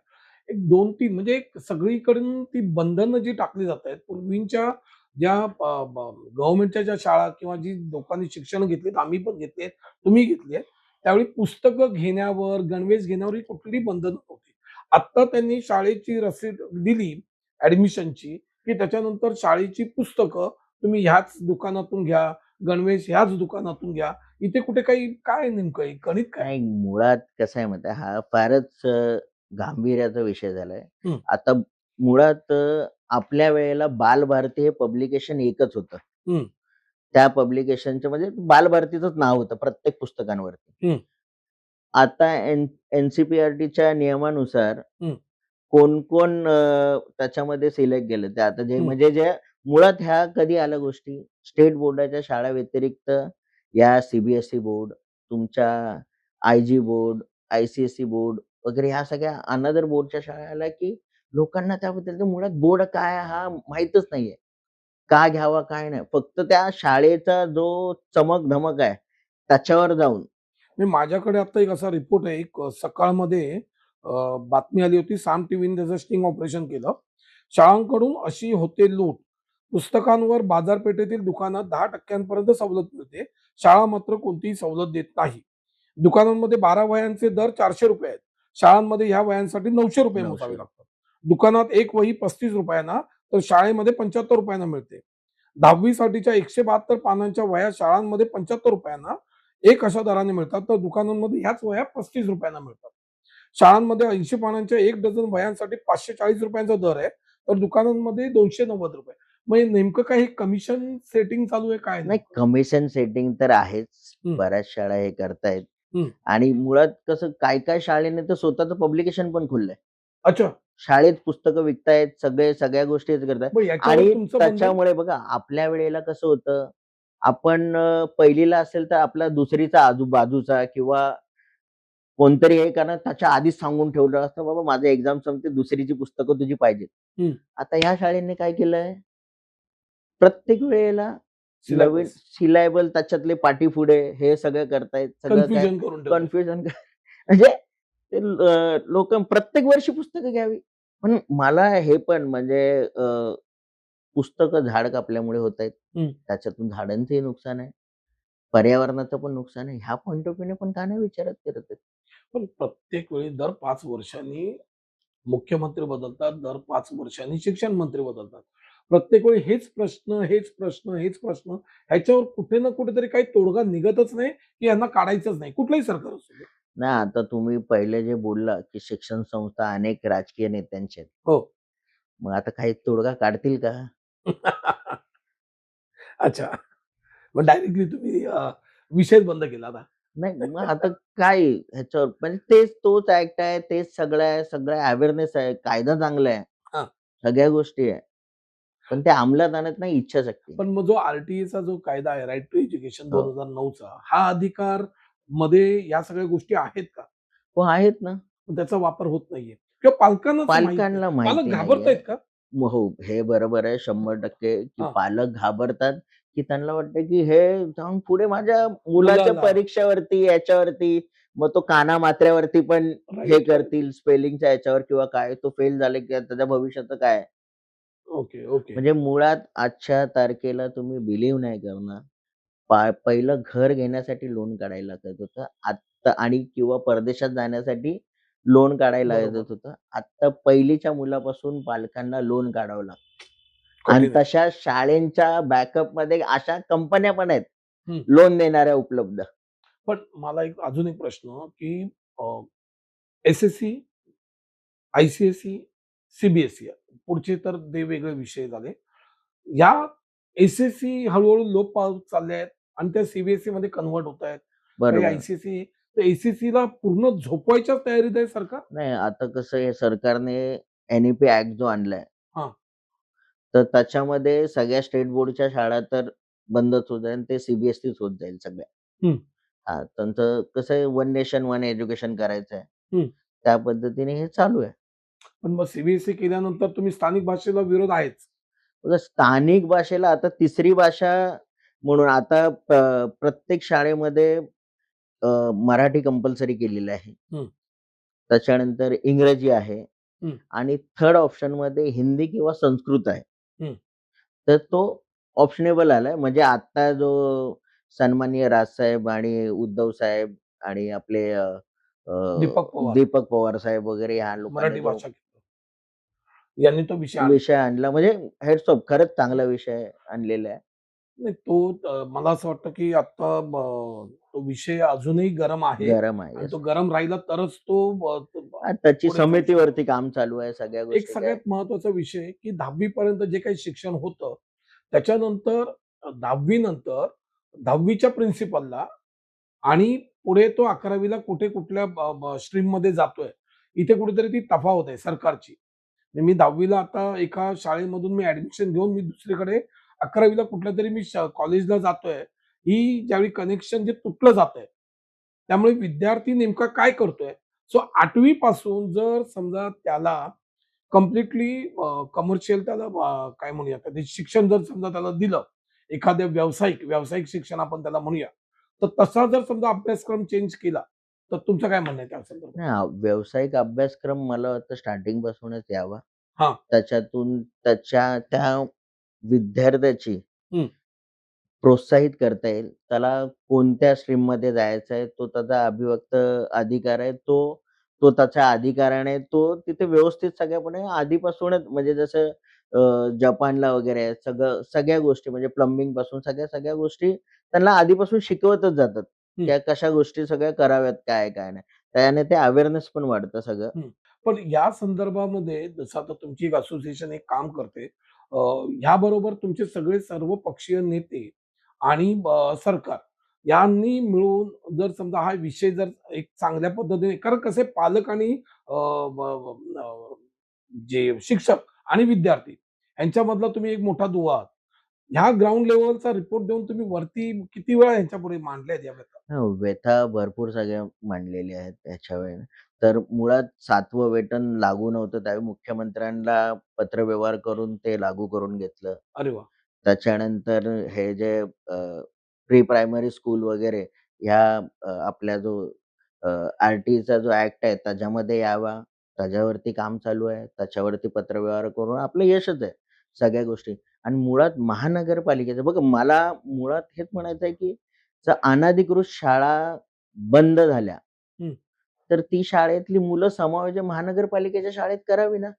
एक 2-3 म्हणजे एक सगळीकडून ती बंधनं जी टाकली जात आहेत, पूर्वीच्या ज्या गव्हर्नमेंटच्या ज्या शाळा किंवा जी लोकांनी शिक्षण घेतलीत, आम्ही पण घेतली तुम्ही घेतली आहेत. त्यावेळी पुस्तकं घेण्यावर, गणवेश घेण्यावर ही कुठलीही बंधनं नव्हती. आत्ता त्यांनी शाळेची रसीद दिली ॲडमिशनची, की त्याच्यानंतर शाळेची पुस्तकं तुम्ही ह्याच दुकानातून घ्या, गणवेश ह्याच दुकानातून घ्या. इथे कुठे काही काय नेमकं आहे? गणित काय? नाही, मुळात कसं आहे माहिती आहे, हा फारच गांभीर्याचा विषय झालाय. हं, आता मुळात आपल्या वेळेला बालभारती हे पब्लिकेशन एकच होतं. हं, त्या पब्लिकेशनचं म्हणजे बालभारतीचंच नाव होतं प्रत्येक पुस्तकांवरती. हं, आता एन-सी-पी-आर-टीच्या नियमानुसार हं, कोण-कोण त्याच्यामध्ये सिलेक्ट गेलं. ते आता जे हं. म्हणजे जे मुळात ह्या कधी आल्या गोष्टी, स्टेट बोर्डाच्या शाळा व्यतिरिक्त या सी बोर्ड, तुमच्या आय-जी बोर्ड, आय-सी-एस-ई बोर्ड वगैरे ह्या सगळ्या अनदर बोर्डच्या शाळा आल्या, की लोकांना त्याबद्दलचं मुळात बोर्ड काय हा माहीतच नाहीये. का घ्यावा, काय नाही. फक्त त्या शाळेचा जो चमक-धमक आहे, त्याच्यावर जाऊन म्हणजे माझ्याकडे आता एक असा रिपोर्ट आहे, एक सकाळमध्ये बातमी आली होती. साम टीव्हीने त्याचं स्टिंग ऑपरेशन केलं. शाळांकडून अशी होते लूट. पुस्तकांवर बाजारपेठेतील दुकानात 10% पर्यंत सवलत मिळते. शाळा मात्र कोणतीही सवलत देत नाही. दुकानांमध्ये 12 वह्यांचे दर ₹400 आहेत. शाळांमध्ये ह्या वह्यांसाठी ₹900 मोजावे 900 लागतात. दुकानात एक वही ₹35 तर शाळेमध्ये ₹75 मिळते. 10वी साठीच्या 172 पानांच्या वह्या शाळांमध्ये ₹75 एक अशा दराने मिळतात, तर दुकानांमध्ये ह्याच वह्या ₹35 मिळतात. शाळांमध्ये 80 पानांच्या 1 डझन वह्यांसाठी ₹540 दर आहे, तर दुकानांमध्ये ₹290. मग हे नेमकं काय हे कमिशन सेटिंग चालू आहे काय नाही, नेमकं? कमिशन सेटिंग तर आहेच. हं, बऱ्याच शाळा हे करतायत हं. आणि मुळात कसं काय-काय शाळेने तर स्वतःचं पब्लिकेशन पण खुललंय. अच्छा. शाळेत पुस्तकं विकतायत, सगळ्या गोष्टी करतायत मग याच्यावर आणि तुमचं बंधन? त्याच्यामुळे बघा आपल्या वेळेला कसं होतं, आपण पहिलीला असेल तर आपला दुसरीचा आजूबाजूचा किंवा कोणतरी हे कारण त्याच्या आधीच सांगून ठेवलं असतं, "बाबा माझं एक्झाम संपते, दुसरीची पुस्तकं तुझी पाहिजेत." हं. आता ह्या शाळेने काय केलंय, प्रत्येक वेळेला नवीन सिलेबस. सिलॅबल त्याच्यातले पाटीपुढे हे सगळं करतायत. सगळं काय कन्फ्युजन करून ठेवताय. कन्फ्युजन म्हणजे ते लोकं प्रत्येक वर्षी पुस्तकं घ्यावी. पण मला हे पण म्हणजे पुस्तकं झाड कापल्यामुळे होतायत. हं. त्याच्यातून झाडांचंही नुकसान आहे. पर्यावरणाचं पण नुकसान आहे. ह्या पॉइंट ऑफ व्ह्यूने पण का नाही विचारात करत आहेत? पण प्रत्येक वेळी दर 5 वर्षांनी मुख्यमंत्री बदलतात, दर 5 वर्षांनी शिक्षण मंत्री बदलतात. प्रत्येक वेळी हेच प्रश्न, हेच प्रश्न, हेच प्रश्न. ह्याच्यावर कुठे ना कुठेतरी काही तोडगा निघतच नाही, की यांना काढायचंच नाही. कुठलंही सरकार असू दे. नाही, आता तुम्ही पहिले जे बोलला, की शिक्षण संस्था अनेक राजकीय नेत्यांच्या आहेत. हो. मग आता काही तोडगा काढतील का? अच्छा. मग डायरेक्टली तुम्ही विषयच बंद केला आता. नाही, मग आता काय ह्याच्यावर म्हणजे तेच तोच ॲक्ट आहे, तेच सगळं आहे, सगळं अवेअरनेस आहे, कायदा चांगला आहे, हां. सगळ्या गोष्टी आहे. पण ते अंमलात आणत नाही इच्छाशक्ती. पण मग जो आर-टी-एचा जो कायदा आहे, राइट टू एज्युकेशन हो. 2009चा, हा अधिकार मध्ये या सगळ्या गोष्टी आहेत का? हो, आहेत ना. पण त्याचा वापर होत नाहीये किंवा पालकांनाच माहीत नाही. पालकांना पालक माहिती नाहीये. घाबरतायत का? हो, हे बरोबर आहे 100% की हां, पालक घाबरतात, की त्यांना वाटतं की हे जाऊन पुढे माझ्या मुलाच्या मुलाला परीक्षेवरती, याच्यावरती मग तो काना-मात्र्यावरती पण हे राइट, राइट. करतील स्पेलिंगच्या याच्यावर किंवा काय तो फेल झाले की त्याच्या भविष्याचं काय? Okay, okay. म्हणजे मुळात आजच्या तारखेला तुम्ही बिलीव्ह नाही करणार. पहिलं घर घेण्यासाठी लोन काढायला लागत होतं. आत्ता आणि किंवा परदेशात जाण्यासाठी लोन काढायला बरोबर. लागत होतं. आत्ता पहिलीच्या मुलापासून पालकांना लोन काढावं लागतं. आणि कठीण आहे. तशा शाळेंच्या बॅकअपमध्ये अशा कंपन्या पण आहेत, हं. लोन देणाऱ्या उपलब्ध. पण मला एक अजून एक प्रश्न, की एस-एस-सी, आय-सी-एस-ई, सी-बी-एस-ई पुढचे तर ते वेगळे विषय झाले. या एस-एस-सी हळू-हळू लोप पावत चालल्या आहेत आणि त्या सी मध्ये कन्व्हर्ट होत आहेत. काही बरोबर. आय-सी-एस-ई तर एस-एस-सीला पूर्ण झोपवायच्याच तयारीत आहे सरकार? नाही, आता कसं आहे सरकारने एन-ई-पी ॲक्ट जो आणलाय, हां. तर त्याच्यामध्ये सगळ्या स्टेट बोर्डच्या शाळा तर बंदच होत आहेत आणि ते सी-बी-एस-सीच होत जाईल सगळ्या. हं, हां, त्यांचं कसं आहे वन नेशन वन एज्युकेशन करायचं आहे. हं. त्या पद्धतीने हे चालू आहे. पण मग सी केल्यानंतर तुम्ही स्थानिक भाषेला विरोध आहेच. बघा स्थानिक भाषेला आता तिसरी भाषा म्हणून आता प्रत्येक शाळेमध्ये मराठी कंपल्सरी केलेलं आहे. हं. त्याच्यानंतर इंग्रजी आहे हं. आणि थर्ड ऑप्शनमध्ये हिंदी किंवा संस्कृत आहे. हं. तर तो ऑप्शनेबल आलाय. म्हणजे आता जो सन्माननीय राजसाहेब आणि उद्धव साहेब आणि आपले अ, दीपक पवार, दीपक पवार साहेब वगैरे ह्या लोकांनी मराठी तो भाषा यांनी तो विषय आणला. विषय आणला. म्हणजे हेड्स ऑफ खरंच चांगला विषय आणलेला आहे. नाही तो मला असं वाटतं, की आता तो विषय अजूनही गरम आहे गरम आहे. आणि येस. तो गरम राहिला तरच तो त्याची पुढे चालू शकतो. समितीवरती काम चालू आहे. सगळ्या एक गोष्टी काय सगळ्यात महत्त्वाचा विषय, की 10वी पर्यंत जे काही शिक्षण होतं, त्याच्यानंतर 10वी नंतर 10वीच्या प्रिन्सिपलला आणि पुढे तो 11वीला कुठे कुठल्या स्ट्रीममध्ये जातोय, इथे कुठेतरी ती तफावत आहे सरकारची. मी 10वीला आता एका शाळेमधून मी ॲडमिशन घेऊन मी दुसरीकडे 11वीला कुठल्यातरी मी कॉलेजला जातोय, ही ज्यावेळी कनेक्शन जे तुटलं जातंय, त्यामुळे विद्यार्थी नेमका काय करतोय? सो 8वी पासून जर समजा त्याला कंप्लीटली कमर्शियल त्याला काय म्हणूया ते शिक्षण जर समजा त्याला दिलं, एखाद्या व्यावसायिक शिक्षण आपण त्याला म्हणूया. तर तसा जर समजा अभ्यासक्रम चेंज केला, तर तुमचं काय म्हणणं आहे त्या संदर्भात? नाही व्यावसायिक अभ्यासक्रम मला वाटतं स्टार्टिंगपासूनच यावा. हां. त्याच्यातून त्या विद्यार्थ्याची हं. प्रोत्साहित करता येईल. त्याला कोणत्या स्ट्रीममध्ये जायचं आहे, तो त्याचा अभिव्यक्त अधिकार आहे. तो त्याच्या अधिकाराने तो तिथे व्यवस्थित सगळ्यापणे आधीपासूनच म्हणजे जसं जपानला वगैरे आहे सगळ्या गोष्टी म्हणजे प्लंबिंगपासून सगळ्या गोष्टी त्यांना आधीपासून शिकवतच जातात. हं. त्या कशा गोष्टी सगळ्या कराव्यात, काय नाही. त्याने ते अवेअरनेस पण वाढतं सगळं. हं. पण या संदर्भामध्ये जसं आता तुमची एक असोसिएशन एक काम करते. ह्याबरोबर तुमचे सगळे सर्वपक्षीय नेते आणि सरकार यांनी मिळून जर समजा हा विषय जर एक चांगल्या पद्धतीने कारण कसे पालक आणि अ, ब ब जे शिक्षक आणि विद्यार्थी यांच्यामधला तुम्ही एक मोठा दुवा आहात. ह्या ग्राउंड लेव्हलचा रिपोर्ट देऊन तुम्ही वरती किती वेळा ह्यांच्यापुढे मांडल्यात या व्यथा? हो, व्यथा भरपूर सगळ्या मांडलेल्या आहेत त्याच्या वेळेला. तर मुळात 7वं वेतन लागू नव्हतं त्यावेळी मुख्यमंत्र्यांना पत्रव्यवहार करून ते लागू करून घेतलं. अरे वाह! त्याच्यानंतर हे जे प्री प्रायमरी स्कूल वगैरे ह्या आपला जो आर-टीचा जो ॲक्ट आहे त्याच्यामध्ये यावा. त्याच्यावरती काम चालू आहे. त्याच्यावरती पत्रव्यवहार करून आपलं यशच आहे सगळ्या गोष्टी. आणि मुळात महानगरपालिकेचं बघा मला मुळात हेच म्हणायचं आहे, की जर अनधिकृत शाळा बंद झाल्या, हं. तर ती शाळेतली मुलं समायोजन महानगरपालिकेच्या शाळेत करावी ना. त्या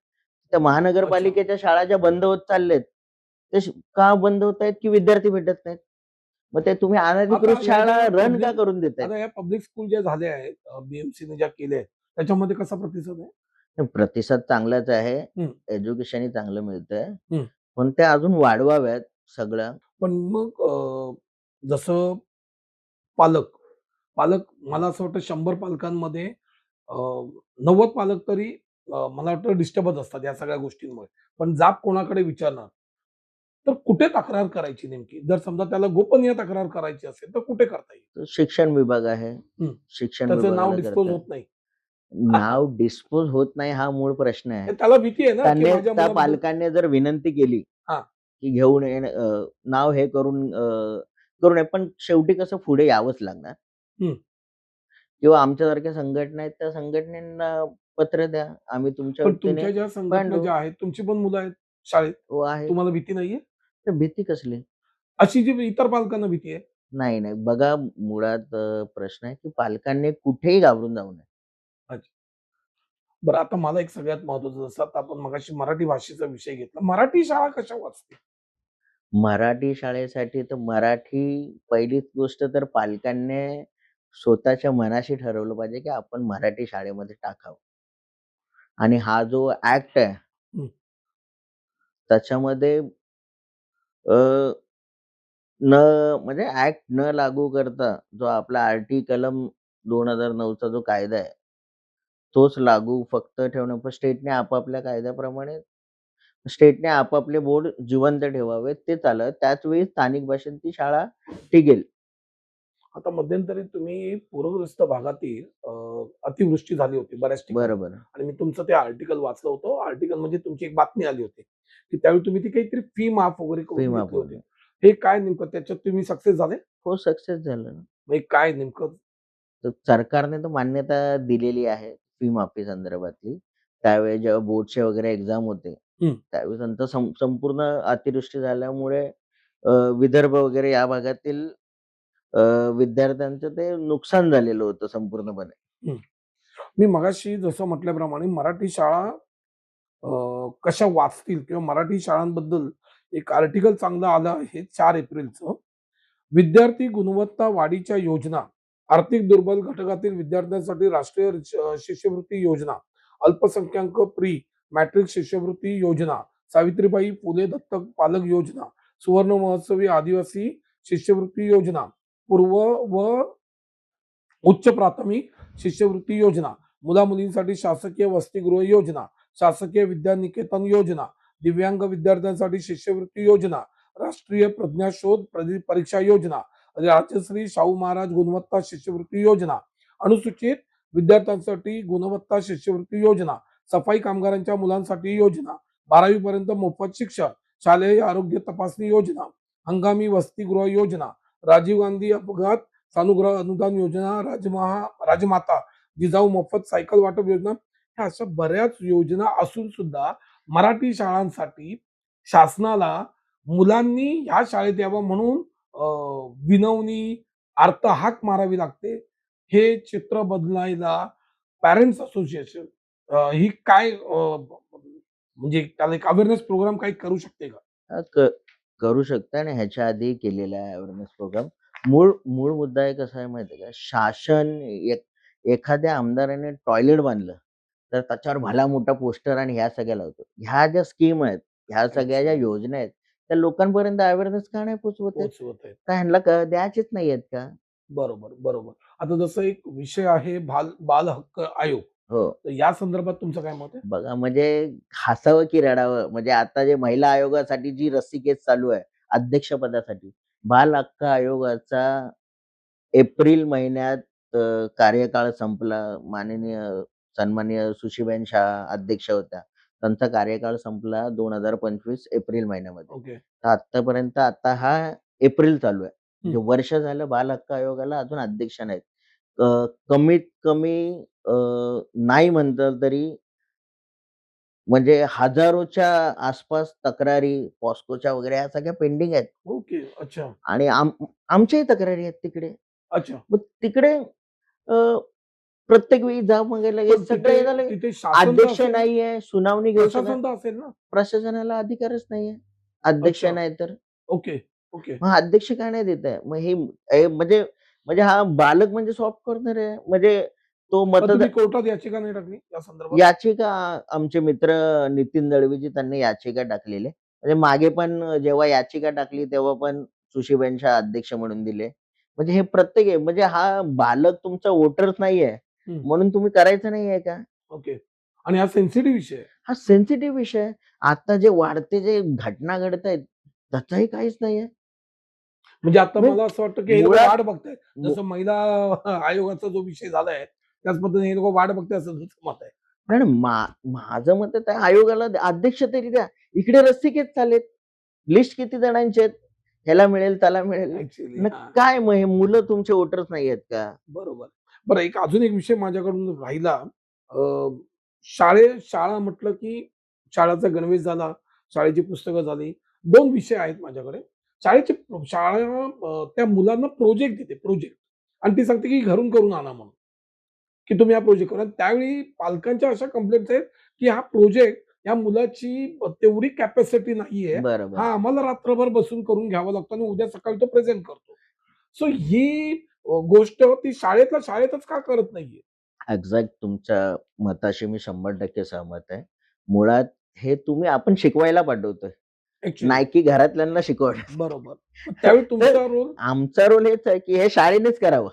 अच्छा. महानगरपालिकेच्या शाळा ज्या बंद होत चालल्यात, ते का बंद होत आहेत, की विद्यार्थी भेटत नाहीत. मग ते तुम्ही आता अनधिकृत या शाळा ज्या रन का पब्लिक करून देतायत? आता या पब्लिक स्कूल ज्या झाल्या आहेत, BMCने ज्या केल्या आहेत, त्याच्यामध्ये कसा प्रतिसाद आहे? प्रतिसाद चांगलाच आहे. हं. एज्युकेशनही चांगलं मिळतंय. हं. पण त्या अजून वाढवाव्यात सगळ्या. पण मग जसं पालक, पालक मला असं वाटतं 100 पालकांमध्ये 90 पालक तरी मला वाटतं डिस्टर्बच असतात या सगळ्या गोष्टींमुळे. पण जाब कोणाकडे विचारणार? तर कुठे तक्रार करायची नेमकी? जर समजा त्याला गोपनीय तक्रार करायची असेल, तर कुठे करता येईल? तर शिक्षण विभाग आहे. हं. शिक्षण त्याचं नाव विभागाला डिस्क्लोज करता होत नाही. नाव डिस्पोज होत नाही हा मूळ प्रश्न आहे. त्याला भीती आहे ना, की त्यांनी माझ्या त्या मुलाबद्दल पालकांनी जर विनंती केली, हां. की घेऊन नाव हे करू नये. पण शेवटी कसं पुढे यावंच लागणार हं. किंवा आमच्यासारख्या संघटना आहेत, त्या संघटनेला पत्र द्या. आम्ही तुमच्या पण वतीने तुमच्या ज्या संघटना भांडू. ज्या आहेत, तुमची पण मुलं आहेत शाळेत. हो, आहेत. तुम्हाला भीती नाहीये? तर भीती कसली? अशी जी इतर पालकांना भीती आहे? नाही. बघा मुळात प्रश्न आहे, की पालकांनी कुठेही घाबरून जाऊ नये. अच्छा. बरं आता मला एक सगळ्यात महत्त्वाचं जसं आता आपण मगाशी मराठी भाषेचा विषय घेतला. मराठी शाळा कशा वाचते? मराठी शाळेसाठी तर मराठी पहिलीच गोष्ट तर पालकांनी स्वतःच्या मनाशी ठरवलं पाहिजे, की आपण मराठी शाळेमध्ये टाकावं. आणि हा जो ॲक्ट आहे, हं. त्याच्यामध्ये अ, न म्हणजे ॲक्ट न लागू करता जो आपला आर-टी कलम 2009 चा जो कायदा आहे, तोच लागू फक्त ठेवणं. पण स्टेटने आपापले बोर्ड जिवंत ठेवावेत. ते चालेल. त्याच वेळी स्थानिक भाषेत ती शाळा टिकेल. आता मध्यंतरी तुम्ही पूरग्रस्त भागातील अतिवृष्टी झाली होती बऱ्याच ठिकाणी बरोबर. आणि मी तुमचं ते आर्टिकल वाचलं होतं. आर्टिकल म्हणजे तुमची एक बातमी आली होती, की त्यावेळी तुम्ही ती काहीतरी फी माफ वगैरे फी करून माफ घेतली होती. होणं. हे काय नेमकं त्याच्यात तुम्ही सक्सेस झाले? हो, सक्सेस झालं ना. म्हणजे काय नेमकं? तर सरकारने तर मान्यता दिलेली आहे फी माफी संदर्भातली. त्यावेळी जेव्हा बोर्डचे वगैरे एक्झाम होते, हं. त्यावेळी त्यांचं संपूर्ण अतिवृष्टी झाल्यामुळे विदर्भ वगैरे या भागातील अ, विद्यार्थ्यांचं ते नुकसान झालेलं होतं संपूर्णपणे. हं. मी मगाशी जसं म्हटल्याप्रमाणे मराठी शाळा कशा वाचतील किंवा मराठी शाळांबद्दल एक आर्टिकल चांगलं आलं आहे 4 एप्रिलचं. विद्यार्थी गुणवत्ता वाढीच्या योजना, आर्थिक दुर्बल घटकातील विद्यार्थ्यांसाठी राष्ट्रीय शिष्यवृत्ती योजना, अल्पसंख्याक प्री मॅट्रिक शिष्यवृत्ती योजना, सावित्रीबाई फुले दत्तक पालक योजना, सुवर्ण महोत्सवी आदिवासी शिष्यवृत्ती योजना, पूर्व व उच्च प्राथमिक शिष्यवृत्ती योजना, मुला-मुलींसाठी शासकीय वसतिगृह योजना, शासकीय विद्यानिकेतन योजना, दिव्यांग विद्यार्थ्यांसाठी शिष्यवृत्ती योजना, राष्ट्रीय प्रज्ञाशोध परीक्षा योजना, राजश्री शाहू महाराज गुणवत्ता शिष्यवृत्ती योजना, अनुसूचित विद्यार्थ्यांसाठी गुणवत्ता शिष्यवृत्ती योजना, सफाई कामगारांच्या मुलांसाठी योजना, 12वी पर्यंत मोफत शिक्षण, शालेय आरोग्य तपासणी योजना, हंगामी वसतिगृह योजना, राजीव गांधी अपघात सानुग्रह अनुदान योजना, राजमाता जिजाऊ मोफत सायकल वाटप योजना, ह्या अशा बऱ्याच योजना असून सुद्धा मराठी शाळांसाठी शासनाला मुलांनी ह्या शाळेत यावं म्हणून विनवणी, हाक मारावी लागते. हे चित्र बदलायला पॅरेंट्स असोसिएशन ही काय म्हणजे त्याला एक अवेअरनेस प्रोग्राम काही करू शकते का? करू शकता आणि ह्याच्या आधी केलेला आहे अवेअरनेस प्रोग्राम. मूळ मूळ मुद्दा एक असा आहे माहिती आहे का? शासन एखाद्या आमदाराने टॉयलेट बांधलं, तर त्याच्यावर भला मोठा पोस्टर आणि ह्या सगळ्या लावतो. ह्या ज्या स्कीम आहेत, ह्या सगळ्या ज्या अच्छा. योजना आहेत, त्या लोकांपर्यंत अवेअरनेस का नाही पोहोचवत आहेत? पोहोचवत आहेत. का ह्यांना द्यायचेच नाहीयेत का? बरोबर, बरोबर. आता जसं एक विषय आहे बाल हक्क आयोग. हो. तर या संदर्भात तुमचं काय मत आहे? बघा म्हणजे हसावं की रडावं? म्हणजे आता जे महिला आयोगासाठी जी रस्सीखेच चालू आहे, अध्यक्षपदासाठी, बाल हक्क आयोगाचा एप्रिल महिन्यात कार्यकाळ संपला. माननीय सन्माननीय सुशीबाई शहा अध्यक्ष होत्या. त्यांचा कार्यकाळ संपला 2025 एप्रिल महिन्यामध्ये. ओके. तर आत्तापर्यंत आता हा एप्रिल चालू आहे. म्हणजे हं. वर्ष झालं बाल हक्क आयोगाला अजून अध्यक्ष नाहीत. कमीत कमी अ, नाही म्हटलं तरी म्हणजे हजारोच्या आसपास तक्रारी पॉस्कोच्या वगैरे ह्या सगळ्या पेंडिंग आहेत ओके. अच्छा. आणि आमच्याही तक्रारी आहेत तिकडे. अच्छा. मग तिकडे अ, प्रत्येक वेळी जाब मागायला हे पण सगळं हे झालं. तिथे शासन तर अध्यक्ष असेल ना? नाहीये, सुनावणी घेऊ शकत. प्रशासन तर असेल ना? प्रशासनाला अधिकारच नाहीये. अध्यक्ष अच्छा. नाही तर. Okay, okay. मग अध्यक्ष का नाही देत आहे? मग हे हे म्हणजे म्हणजे हा बालक म्हणजे सॉफ्ट कॉर्नर आहे. म्हणजे तो मग तुम्ही कोर्टात याचिका नाही टाकली या संदर्भात? याचिका आमचे मित्र नितीन दळवीजी त्यांनी याचिका टाकलेली आहे. म्हणजे मागे पण जेव्हा याचिका टाकली तेव्हा पण सुशीबाईंच्या अध्यक्ष म्हणून दिले. म्हणजे हे प्रत्येक आहे म्हणजे हा बालक तुमचा वोटरच नाहीये, हं. म्हणून तुम्ही करायचं नाहीये का? ओके. आणि हा सेन्सिटिव्ह विषय आहे. हा सेन्सिटिव्ह विषय आहे. आता जे वाढते जे घटना घडतायत त्याचंही काहीच नाहीये. म्हणजे आता म्हणजे मला असं वाटतं, की हे लोकं मुळात वाट बघतायत. जसं महिला आयोगाचा जो विषय झालाय, त्याच पद्धतीने हे लोकं वाट बघतायत असं तुमचं मत आहे. नाही, नाही. माझं मत आहे त्या आयोगाला अध्यक्ष तरी द्या. इकडे रस्सीखेच चालेत. लिस्ट किती जणांची आहेत? ह्याला मिळेल, त्याला मिळेल. ॲक्चुअली मग हां. काय मग हे मुलं तुमचे वोटर्स नाहीयेत का? बरोबर. बरं अजून एक विषय माझ्याकडून राहिला. अ, शाळा म्हटलं, की शाळाचा गणवेश झाला, शाळेची पुस्तकं झाली. 2 विषय आहेत माझ्याकडे. शाळा त्या मुलांना प्रोजेक्ट देते, प्रोजेक्ट आणि ती सांगते, की घरून करून आणा म्हणून, की तुम्ही हा प्रोजेक्ट करा. त्यावेळी पालकांच्या अशा कंप्लेंट्स आहेत, की हा प्रोजेक्ट या मुलाची तेवढी कॅपॅसिटी नाहीये. बरोबर. हा आम्हाला रात्रभर बसून करून घ्यावा लागतो आणि उद्या सकाळी तो प्रेझेंट करतो. सो ही गोष्ट ती शाळेतल्या शाळेतच का करत नाहीये? एक्झॅक्ट तुमच्या मताशी मी 100% सहमत आहे. मुळात हे आपण शिकवायला पाठवतोय. ॲक्चुअली. नाही की घरातल्यांना शिकवण्यासाठी. बरोबर. मग त्यावेळी तर तुमचा रोल आमचा रोल हेच आहे, की हे शाळेनेच करावं.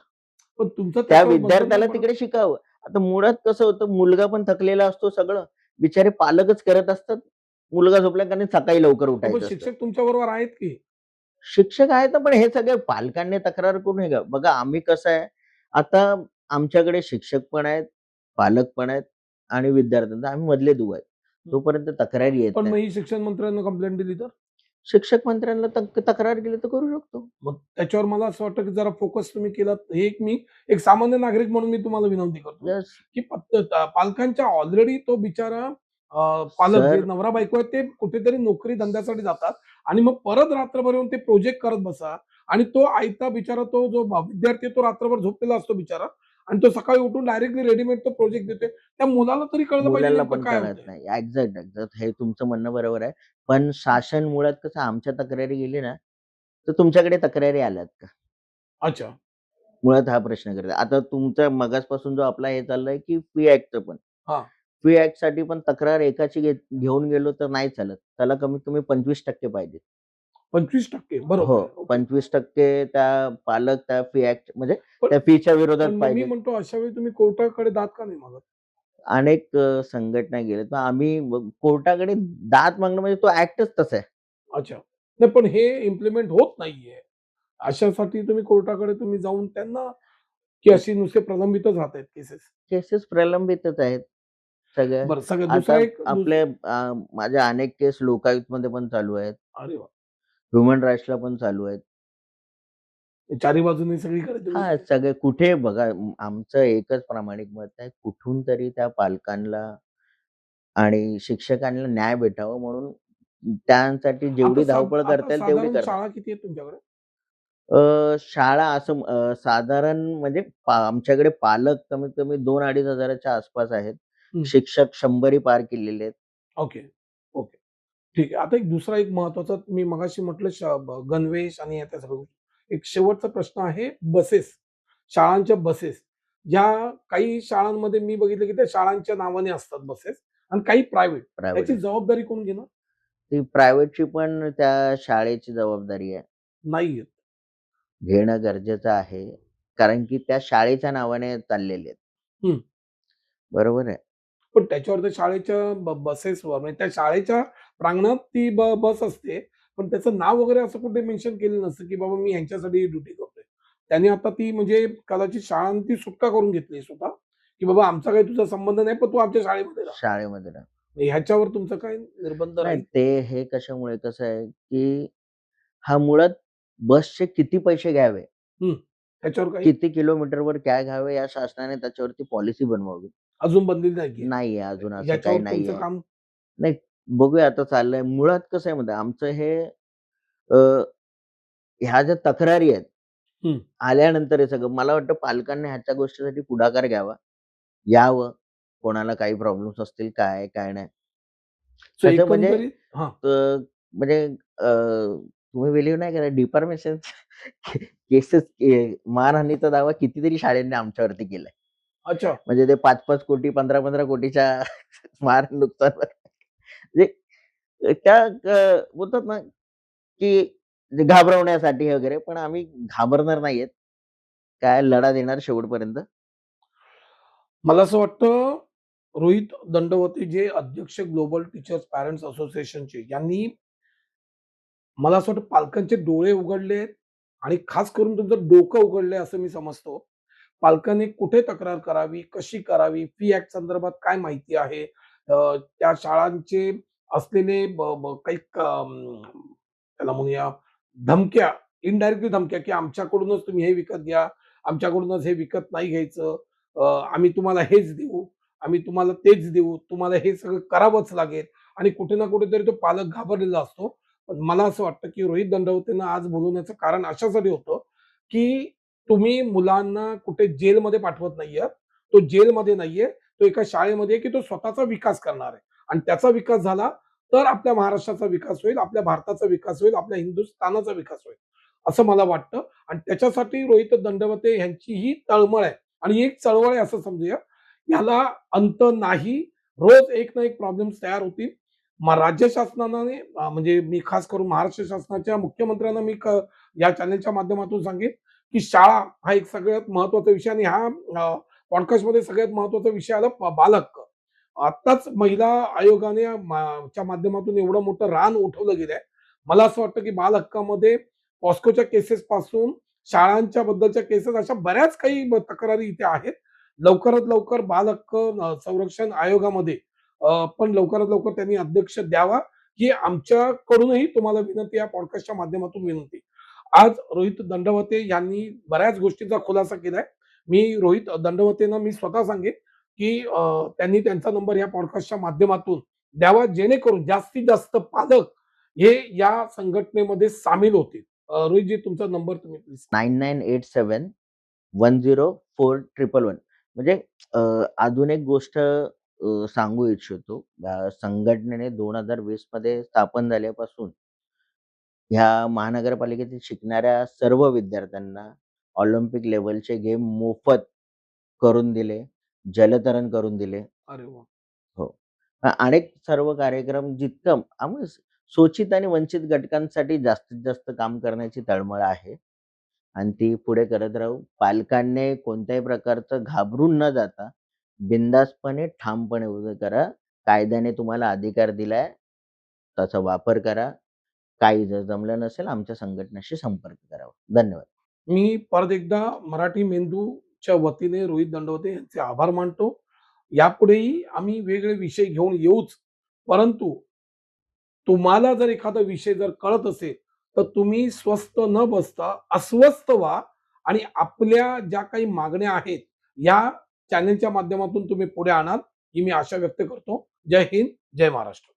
पण तुमचा त्या त्याच्यावर बर्डन नाही विद्यार्थ्याला पडत? तिकडे शिकावं. आता मुळात कसं होतं, मुलगा पण थकलेला असतो सगळं. बिचारे पालकच करत असतात. मुलगा झोपला कारण सकाळी लवकर हो, पण उठायचं असतं. शिक्षक तुमच्याबरोबर आहेत की? शिक्षक आहेत ना, पण हे सगळे पालकांनी तक्रार करून हे बघा आम्ही कसं आहे, आता आमच्याकडे शिक्षक पण आहेत, पालक पण आहेत आणि विद्यार्थ्यांचा आम्ही मधले दुवा आहेत. हं. जोपर्यंत तक्रारी येत पण नाहीत. मग ही शिक्षण मंत्र्यांना कंप्लेंट दिली तर? शिक्षक मंत्र्यांना तक्रार केली तर करू शकतो. मग त्याच्यावर मला असं वाटतं, की जरा फोकस तुम्ही केलात. हे एक सामान्य नागरिक म्हणून मी तुम्हाला विनंती करतो, येस. की पालकांच्या ऑलरेडी तो बिचारा पालक जे सर नवरा-बायको आहेत, ते कुठेतरी नोकरी धंद्यासाठी जातात आणि मग परत रात्रभर येऊन ते प्रोजेक्ट करत बसा आणि तो आयता बिचारा तो जो विद्यार्थी आहे, तो रात्रभर झोपलेला असतो बिचारा आणि तो सकाळी उठून डायरेक्टली रेडीमेड तो प्रोजेक्ट देतोय. त्या मुलाला तरी कळलं पाहिजे मुलांना नेमकं पण काय कळत होतंय. नाही. एक्झॅक्ट हे तुमचं म्हणणं बरोबर आहे. पण शासन मुळात कसं आमच्या तक्रारी गेली ना, तर तुमच्याकडे तक्रारी आल्यात का? अच्छा. मुळात हा प्रश्न करतात. आता तुमचा मगाचपासून जो आपला हे चाललाय, की फी ॲक्टचं पण. हां. फी ॲक्टसाठी पण तक्रार एकाची घेऊन गेलो तर नाही चालत. त्याला कमीत कमी 25% पाहिजे. 25% हो, बरोबर आहे. ओके. 25% त्या पालक त्या फी ॲक्ट म्हणजे पण त्या फीच्या विरोधात पण मग मी पाहिजे. म्हणतो अशा वेळी तुम्ही कोर्टाकडे दाद का नाही मागत? अनेक संघटना गेल्यात. मग आम्ही कोर्टाकडे दाद मागणं म्हणजे तो ॲक्टच तसा आहे. अच्छा. नाही पण हे इम्प्लिमेंट होत नाहीये. अशासाठी तुम्ही कोर्टाकडे तुम्ही जाऊन त्यांना की अशी नुसते प्रलंबितच राहतायत केसेस. केसेस प्रलंबितच आहेत सगळ्या. बरं सगळ्यात आता दुसरा एक आपले माझ्या अनेक केस लोकायुक्तमध्ये पण चालू आहेत. अरे वाह! ह्युमन राईट्सला पण चालू आहेत. चारी बाजूनी सगळीकडे तुम्ही हां, सगळे कुठे बघा आमचं एकच प्रामाणिक मत आहे. कुठून तरी त्या पालकांना आणि शिक्षकांना न्याय भेटावा म्हणून त्यांसाठी जेवढी धावपळ आता करता येईल तेवढी साधारण करणार. शाळा किती आहेत तुमच्याकडे? शाळा असं साधारण म्हणजे आमच्याकडे पालक कमीत कमी 2,000-2,500 च्या आसपास आहेत. हं. शिक्षक 100 पार केलेले आहेत. ओके. ओके. ठीक आहे. आता एक दुसरा एक महत्त्वाचा मी मगाशी म्हटलं गणवेश आणि त्या सगळ्या गोष्टी. एक शेवटचा प्रश्न आहे बसेस. शाळांच्या बसेस. या काही शाळांमध्ये मी बघितलं, की त्या शाळांच्या नावाने असतात बसेस आणि काही प्रायव्हेट. प्रायव्हेट याची जबाबदारी कोण घेणार? ती प्रायव्हेटची पण त्या शाळेची जबाबदारी आहे. नाहीये. घेणं गरजेचं आहे. कारण की त्या शाळेच्या नावाने चाललेले आहेत. हं. बरोबर आहे. पण त्याच्यावर त्या शाळेच्या बसेसवर म्हणजे त्या शाळेच्या प्रांगणात ती बस असते. पण त्याचं नाव वगैरे असं कुठे मेन्शन केलेलं नसतं, की बाबा मी ह्यांच्यासाठी ड्युटी करतोय. त्याने आता ती म्हणजे कदाचित शाळांनी ती सुटका करून घेतली स्वतः, की बाबा आमचा काही तुझा संबंध नाही, पण तू आमच्या शाळेमध्ये राहा. शाळेमध्ये ना. ह्याच्यावर तुमचं काय निर्बंध नाही राहील? ते हे कशामुळे कसं आहे, की हा मुळात बसचे किती पैसे घ्यावे, हं. त्याच्यावर काही किती किलोमीटरवर काय घ्यावे या शासनाने त्याच्यावरती पॉलिसी बनवावी. अजून बंदिली नाहीये. नाहीये अजून असं काही ह्याच्यावर तुमचं नाहीये. काम नाही बघूया आता चाललंय. मुळात कसं आहे माहिती आहे आमचं हे अ, ह्या ज्या तक्रारी आहेत, हं. आल्यानंतर हे सगळं मला वाटतं पालकांनी ह्याच्या गोष्टीसाठी पुढाकार घ्यावा. यावं. कोणाला काही प्रॉब्लेम्स असतील काय, काय नाही. सो कसं म्हणजे एकंदरीत हां. म्हणजे तुम्ही बिलीव्ह नाही करा डिफॉर्मेशन केसेस मानहानीचा दावा कितीतरी शाळांनी आमच्यावरती केलाय. अच्छा. म्हणजे ते 5-5 कोटी, 15-15 कोटीच्या मारहाण नुकसानवर म्हणजे त्या बोलतात ना, की घाबरवण्यासाठी वगैरे, पण आम्ही घाबरणार नाहीयेत. काय लढा देणार शेवटपर्यंत. मला असं वाटतं रोहित दंडवते जे अध्यक्ष ग्लोबल टीचर्स पॅरेंट्स असोसिएशनचे यांनी मला असं वाटतं पालकांचे डोळे उघडलेत आणि खास करून तुमचं डोकं उघडलंय असं मी समजतो. पालकांनी कुठे तक्रार करावी, कशी करावी, फी ॲक्ट संदर्भात काय माहिती आहे, त्या शाळांचे असलेले ब ब काही त्याला म्हणूया धमक्या, इनडायरेक्टली धमक्या, की आमच्याकडूनच तुम्ही हे विकत घ्या, आमच्याकडूनच हे विकत नाही घ्यायचं, आम्ही तुम्हाला हेच देऊ, आम्ही तुम्हाला तेच देऊ, तुम्हाला हे सगळं करावंच लागेल आणि कुठे ना कुठेतरी तो पालक घाबरलेला असतो. पण मला असं वाटतं, की रोहित दंडवतेनं आज बोलवण्याचं कारण अशासाठी होतं, की तुम्ही मुलांना कुठे जेलमध्ये पाठवत नाहीयेत. तो जेलमध्ये नाहीये. तो एका शाळेमध्ये आहे, की तो स्वतःचा विकास करणार आहे आणि त्याचा विकास झाला, तर आपल्या महाराष्ट्राचा विकास होईल, आपल्या भारताचा विकास होईल, आपल्या हिंदुस्थानाचा विकास होईल, असं मला वाटतं आणि त्याच्यासाठी रोहित दंडवते ह्यांची ही तळमळ आहे आणि ही एक चळवळ आहे असं समजूया. ह्याला अंत नाही. रोज एक ना एक प्रॉब्लेम्स तयार होतील. राज्य शासनाने म्हणजे मी खास करून महाराष्ट्र शासनाच्या मुख्यमंत्र्यांना मी या चॅनलच्या माध्यमातून सांगेन, की शाळा हा एक सगळ्यात महत्त्वाचा विषय आणि हा पॉडकास्टमध्ये सगळ्यात महत्त्वाचा विषय आला बालहक्क. आत्ताच महिला आयोगाने च्या माध्यमातून एवढं मोठं रान उठवलं गेलंय. मला असं वाटतं, की बालहक्कामध्ये पॉस्कोच्या केसेस पासून शाळांच्या बद्दलच्या केसेस अशा बऱ्याच काही तक्रारी इथे आहेत. लवकरात लवकर बालहक्क संरक्षण आयोगामध्ये पण लवकरात लवकर त्यांनी अध्यक्ष द्यावा की आमच्याकडूनही तुम्हाला विनंती, या पॉडकास्टच्या माध्यमातून विनंती. आज रोहित दंडवते यांनी बऱ्याच गोष्टींचा खुलासा केलाय. मी रोहित दंडवतेंना मी स्वतः सांगेन, की त्यांनी त्यांचा नंबर या पॉडकास्टच्या माध्यमातून द्यावा, जेणेकरून जास्तीत जास्त पालक हे या संघटनेमध्ये सामील होतील. रोहितजी, तुमचा नंबर तुम्ही प्लीज. 9987104111 म्हणजे अजून एक गोष्ट सांगू इच्छितो. संघटनेने 2020 मध्ये स्थापन झाल्यापासून ह्या महानगरपालिकेतील शिकणाऱ्या सर्व विद्यार्थ्यांना ऑलिम्पिक लेव्हलचे गेम मोफत करून दिले, जलतरण करून दिले. अरे वाह! हो. अनेक सर्व कार्यक्रम जितकं आम्ही शोषित आणि वंचित घटकांसाठी जास्तीत जास्त काम करण्याची तळमळ आहे आणि ती पुढे करत राहू. पालकांनी कोणत्याही प्रकारचं घाबरून न जाता बिनधास्तपणे, ठामपणे उभं करा. कायद्याने तुम्हाला अधिकार दिलाय, त्याचा वापर करा. काही जर जमलं नसेल आमच्या संघटनेशी संपर्क करावा. धन्यवाद. मी परत एकदा मराठी मेंदूच्या वतीने रोहित दंडवते यांचे आभार मानतो. यापुढेही आम्ही वेगळे विषय घेऊन येऊच, परंतु तुम्हाला जर एखादा विषय जर कळत असेल, तर तुम्ही स्वस्थ न बसता अस्वस्थ व्हा आणि आपल्या ज्या काही मागण्या आहेत, या चॅनेलच्या माध्यमातून तुम्ही पुढे आणाल, ही मी आशा व्यक्त करतो. जय हिंद, जय महाराष्ट्र.